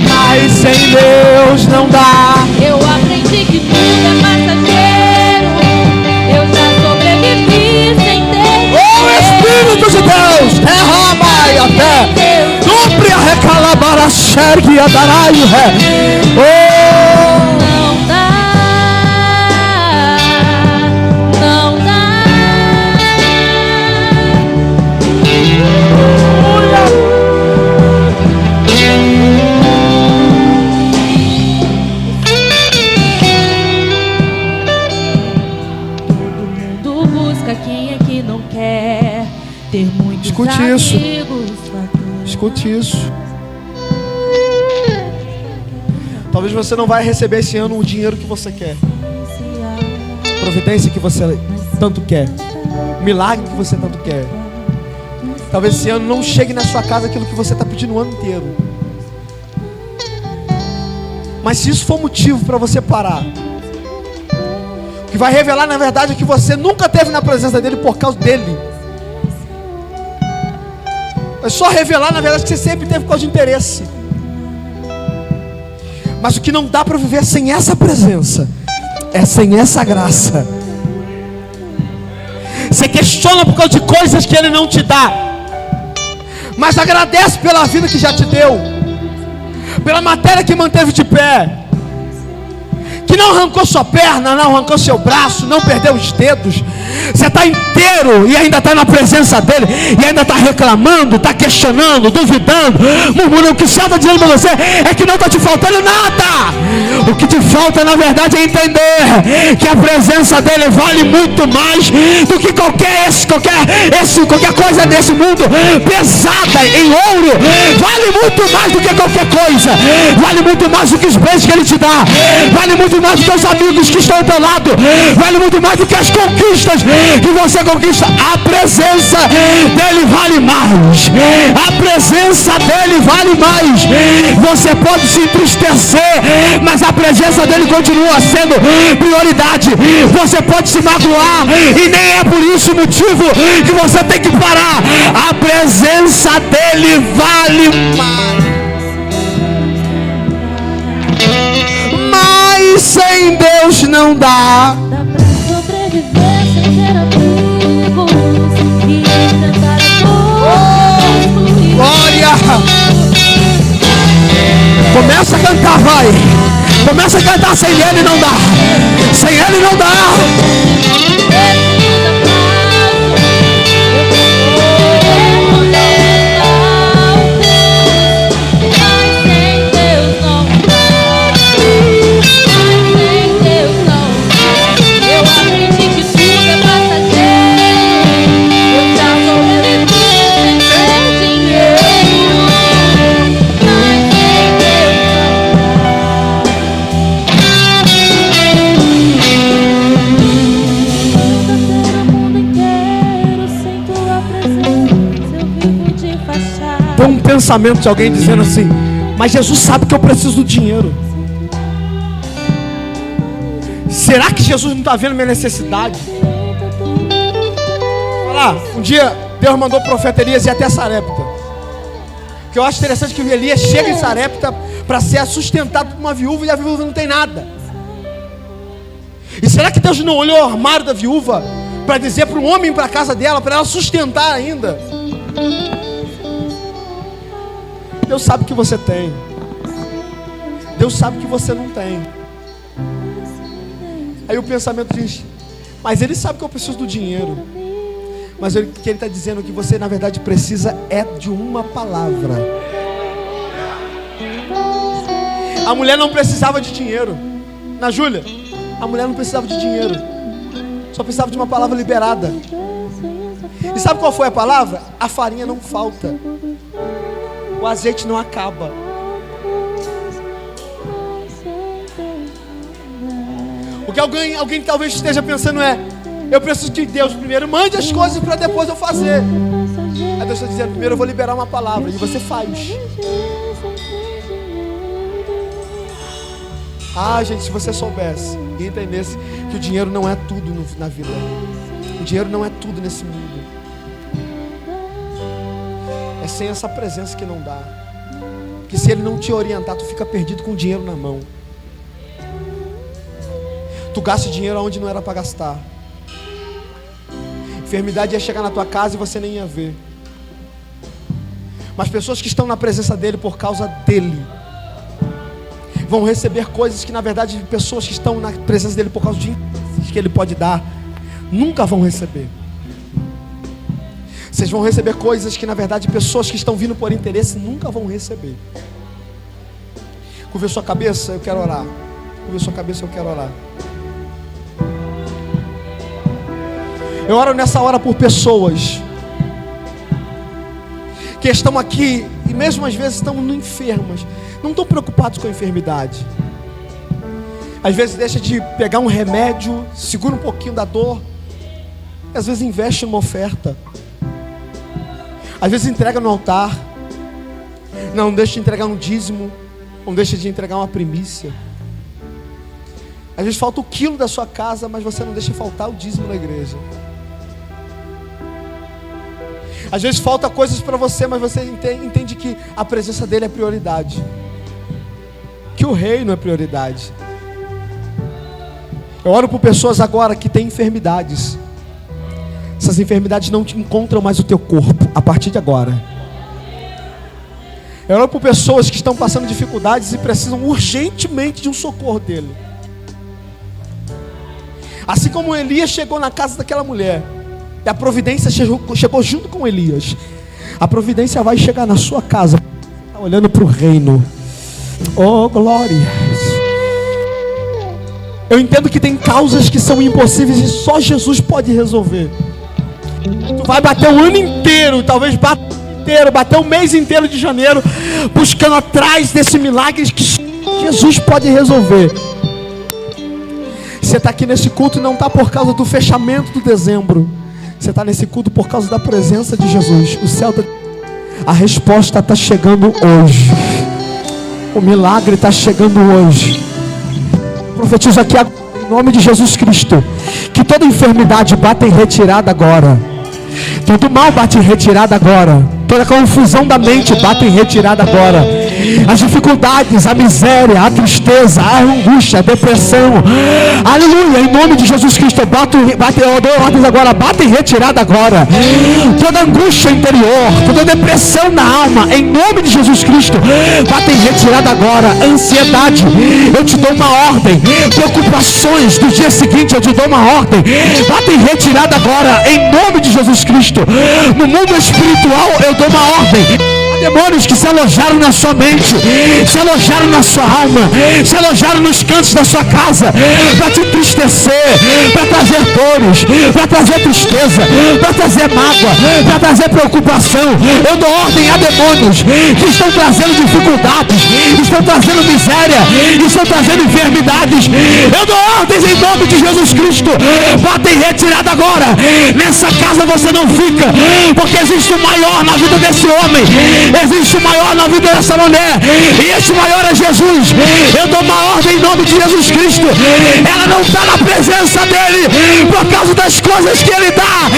mas Sem Deus não dá. Eu aprendi que tudo é passageiro. Eu já sobrevivi sem ter. O Espírito de Deus derrama e até cumpre a recalabara xergue a daraio. Não dá, não dá. Todo mundo busca, quem é que não quer ter muitos Escute isso. amigos. Escute isso. Talvez você não vai receber esse ano o dinheiro que você quer, providência que você tanto quer, milagre que você tanto quer. Talvez esse ano não chegue na sua casa aquilo que você está pedindo o ano inteiro. Mas se isso for motivo para você parar, o que vai revelar na verdade é que você nunca teve na presença dele por causa dele. É só revelar na verdade que você sempre teve por causa de interesse. Mas o que não dá para viver sem essa presença é sem essa graça. Você questiona por causa de coisas que ele não te dá, mas agradece pela vida que já te deu, pela matéria que manteve de pé, que não arrancou sua perna, não arrancou seu braço, não perdeu os dedos. Você está inteiro e ainda está na presença dele, e ainda está reclamando, está questionando, duvidando, murmurando. O que o céu está dizendo para você é que não está te faltando nada. O que te falta na verdade é entender que a presença dele vale muito mais do que qualquer coisa desse mundo pesada em ouro. Vale muito mais do que qualquer coisa. Vale muito mais do que os bens que ele te dá. Vale muito mais do que os amigos que estão ao teu lado. Vale muito mais do que as conquistas que você conquista. A presença dele vale mais. A presença dele vale mais. Você pode se entristecer, mas a presença dele continua sendo prioridade. Você pode se magoar e nem é por isso o motivo que você tem que parar. A presença dele vale mais. Mas sem Deus não dá. Dá pra sobreviver sem ter amigos e enfrentar a dor. Glória! Começa a cantar, vai! Começa a cantar, sem ele não dá! Sem ele não dá! Tem um pensamento de alguém dizendo assim: mas Jesus sabe que eu preciso do dinheiro. Será que Jesus não está vendo minha necessidade? Olha lá, um dia Deus mandou o profeta Elias ir até Sarepta. Que eu acho interessante que Elias chega em Sarepta para ser sustentado por uma viúva, e a viúva não tem nada. E será que Deus não olhou o armário da viúva para dizer para um homem ir para a casa dela, para ela sustentar ainda? Deus sabe que você tem. Deus sabe que você não tem. Aí o pensamento diz: mas ele sabe que eu preciso do dinheiro. Mas o que ele está dizendo que você na verdade precisa é de uma palavra. A mulher não precisava de dinheiro. Na Júlia, a mulher não precisava de dinheiro, só precisava de uma palavra liberada. E sabe qual foi a palavra? A farinha não falta, o azeite não acaba. O que alguém talvez esteja pensando é: eu preciso que Deus primeiro mande as coisas para depois eu fazer. Aí Deus está dizendo: primeiro eu vou liberar uma palavra, e você faz. Ah, gente, se você soubesse e entendesse que o dinheiro não é tudo na vida. O dinheiro não é tudo nesse mundo. É sem essa presença que não dá. que se ele não te orientar, tu fica perdido com dinheiro na mão. Tu gasta dinheiro onde não era para gastar. Enfermidade ia chegar na tua casa e você nem ia ver. Mas pessoas que estão na presença dele por causa dele vão receber coisas que na verdade pessoas que estão na presença dele por causa de interesses que ele pode dar nunca vão receber. Vocês vão receber coisas que na verdade pessoas que estão vindo por interesse nunca vão receber. Curva sua cabeça, eu quero orar. Curva sua cabeça, eu quero orar. Eu oro nessa hora por pessoas que estão aqui e mesmo às vezes estão enfermas, não estão preocupados com a enfermidade. Às vezes deixa de pegar um remédio, segura um pouquinho da dor, e às vezes investe numa oferta, às vezes entrega no altar, não deixa de entregar um dízimo, não deixa de entregar uma primícia. Às vezes falta o quilo da sua casa, mas você não deixa faltar o dízimo na igreja. Às vezes falta coisas para você, mas você entende que a presença dele é prioridade, que o reino é prioridade. Eu oro por pessoas agora que têm enfermidades. Essas enfermidades não te encontram mais o teu corpo a partir de agora. Eu oro por pessoas que estão passando dificuldades e precisam urgentemente de um socorro dele. Assim como Elias chegou na casa daquela mulher, e a providência chegou junto com Elias, a providência vai chegar na sua casa. Está olhando para o reino. Oh, glória. Eu entendo que tem causas que são impossíveis e só Jesus pode resolver. Tu vai bater o ano inteiro, talvez bater o mês inteiro de janeiro, buscando atrás desse milagre que Jesus pode resolver. Você está aqui nesse culto e não está por causa do fechamento do dezembro. Você está nesse culto por causa da presença de Jesus. O céu a resposta está chegando hoje. O milagre está chegando hoje. Profetizo aqui agora, em nome de Jesus Cristo, que toda enfermidade bata em retirada agora. Todo mal bate em retirada agora. Toda confusão da mente bate em retirada agora. As dificuldades, a miséria, a tristeza, a angústia, a depressão, aleluia, em nome de Jesus Cristo, eu dou ordens agora, bate em retirada agora. Toda angústia interior, toda depressão na alma, em nome de Jesus Cristo, bate em retirada agora. Ansiedade, eu te dou uma ordem. Preocupações do dia seguinte, eu te dou uma ordem, bate em retirada agora, em nome de Jesus Cristo. No mundo espiritual, eu dou uma ordem. Demônios que se alojaram na sua mente, se alojaram na sua alma, se alojaram nos cantos da sua casa, para te entristecer, para trazer dores, para trazer tristeza, para trazer mágoa, para trazer preocupação. Eu dou ordem a demônios que estão trazendo dificuldades, estão trazendo miséria, estão trazendo enfermidades. Eu dou ordens em nome de Jesus Cristo. Bata em retirada agora. Nessa casa você não fica, porque existe o maior na vida desse homem, existe o maior na vida dessa mulher, e esse maior é Jesus. Eu dou uma ordem em nome de Jesus Cristo. Ela não está na presença dele por causa das coisas que ele dá,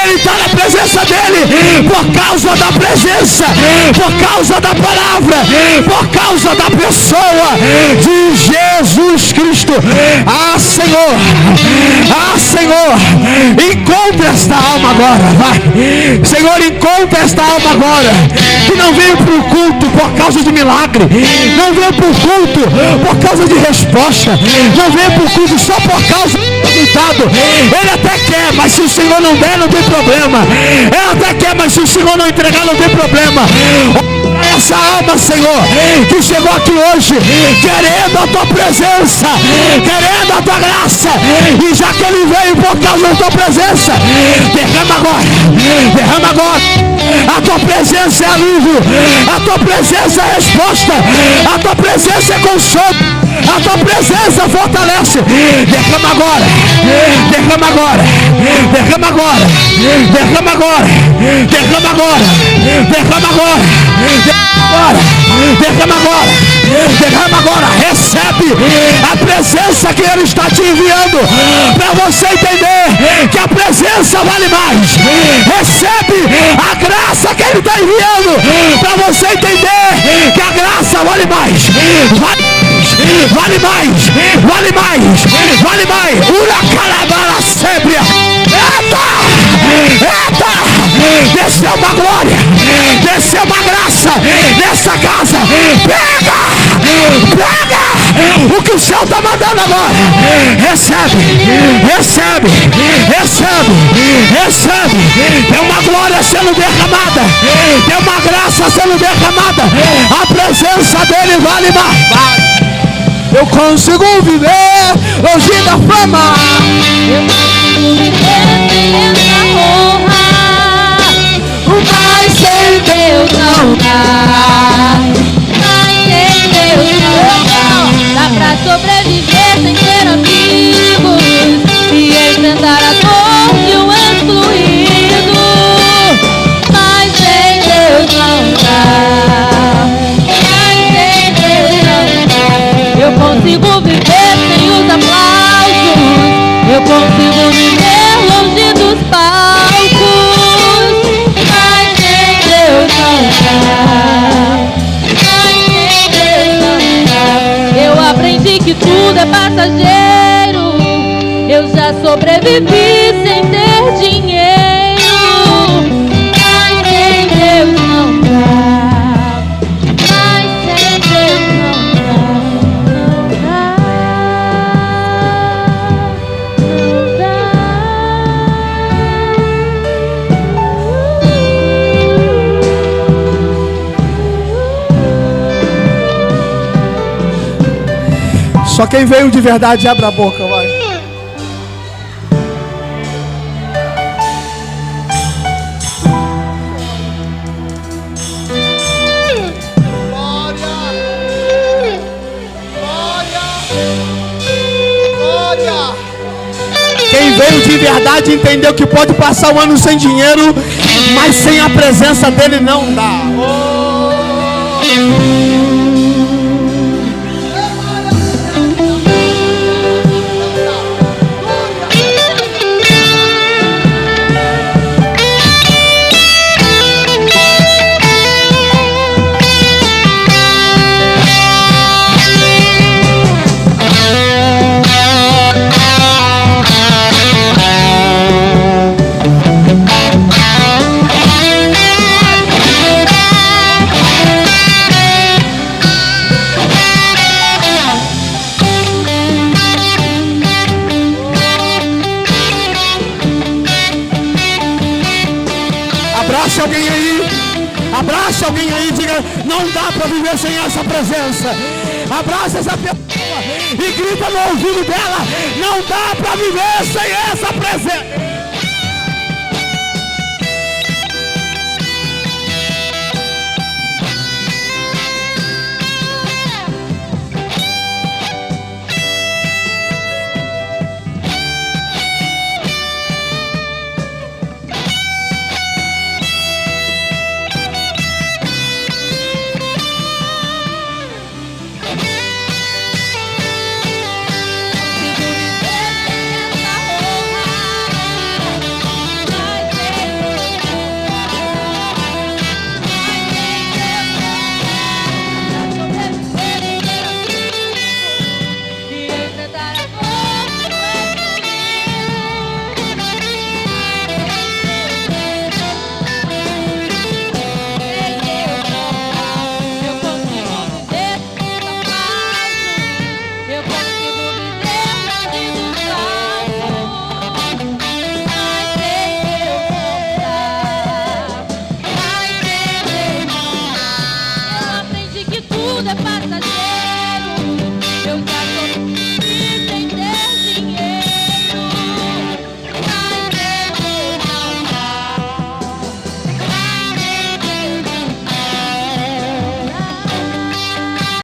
ele está na presença dele por causa da presença, por causa da palavra, por causa da pessoa de Jesus Cristo. Ah, Senhor, encontra esta alma agora, vai. Senhor, encontra esta alma agora, que não veio para o culto por causa de milagre, não veio para o culto por causa de resposta, não veio para o culto só por causa do resultado. Ele até quer, mas se o Senhor não der, não tem problema. Ele até quer, mas se o Senhor não entregar, não tem problema. Essa alma, Senhor, que chegou aqui hoje querendo a tua presença, querendo a tua graça, e já que ele veio por causa da tua presença, derrama agora. A tua presença é alívio, a tua presença é resposta, a tua presença é consolo, a tua presença fortalece. Derrama agora, derrama agora, derrama agora, derrama agora, derrama agora, derrama agora, derrama agora, derrama agora. Derrama agora, recebe a presença que Ele está te enviando, para você entender que a presença vale mais. Recebe a graça que Ele está enviando, para você entender que a graça vale mais. Vale mais, vale mais, vale mais. Uracalabala sébria. Eita! Desceu uma glória, desceu uma graça nessa casa. Pega o que o céu está mandando agora. Recebe. Tem uma glória sendo derramada, tem uma graça sendo derramada. A presença dele vale mais. Eu consigo viver longe da fama. Eu consigo viver sem essa honra. Mas sem Deus não dá. Mas sem Deus não dá. Dá pra sobreviver sem ter amigos e enfrentar a dor de um excluído. Mas sem Deus não dá. Mas sem Deus não dá. Eu consigo viver sem os aplausos. Eu consigo viver longe dos palcos. Mas sem Deus não dá. Mas sem Deus não dá. Eu aprendi que tudo é passageiro. Eu já sobrevivi sem ter dinheiro. Mas sem Deus não dá. Mas sem Deus não dá. Só quem veio de verdade abre a boca, vai. Quem veio de verdade entendeu que pode passar o ano sem dinheiro, mas sem a presença dele não dá. Abraça alguém aí, diga, não dá para viver sem essa presença. Abraça essa pessoa e grita no ouvido dela, não dá para viver sem essa presença.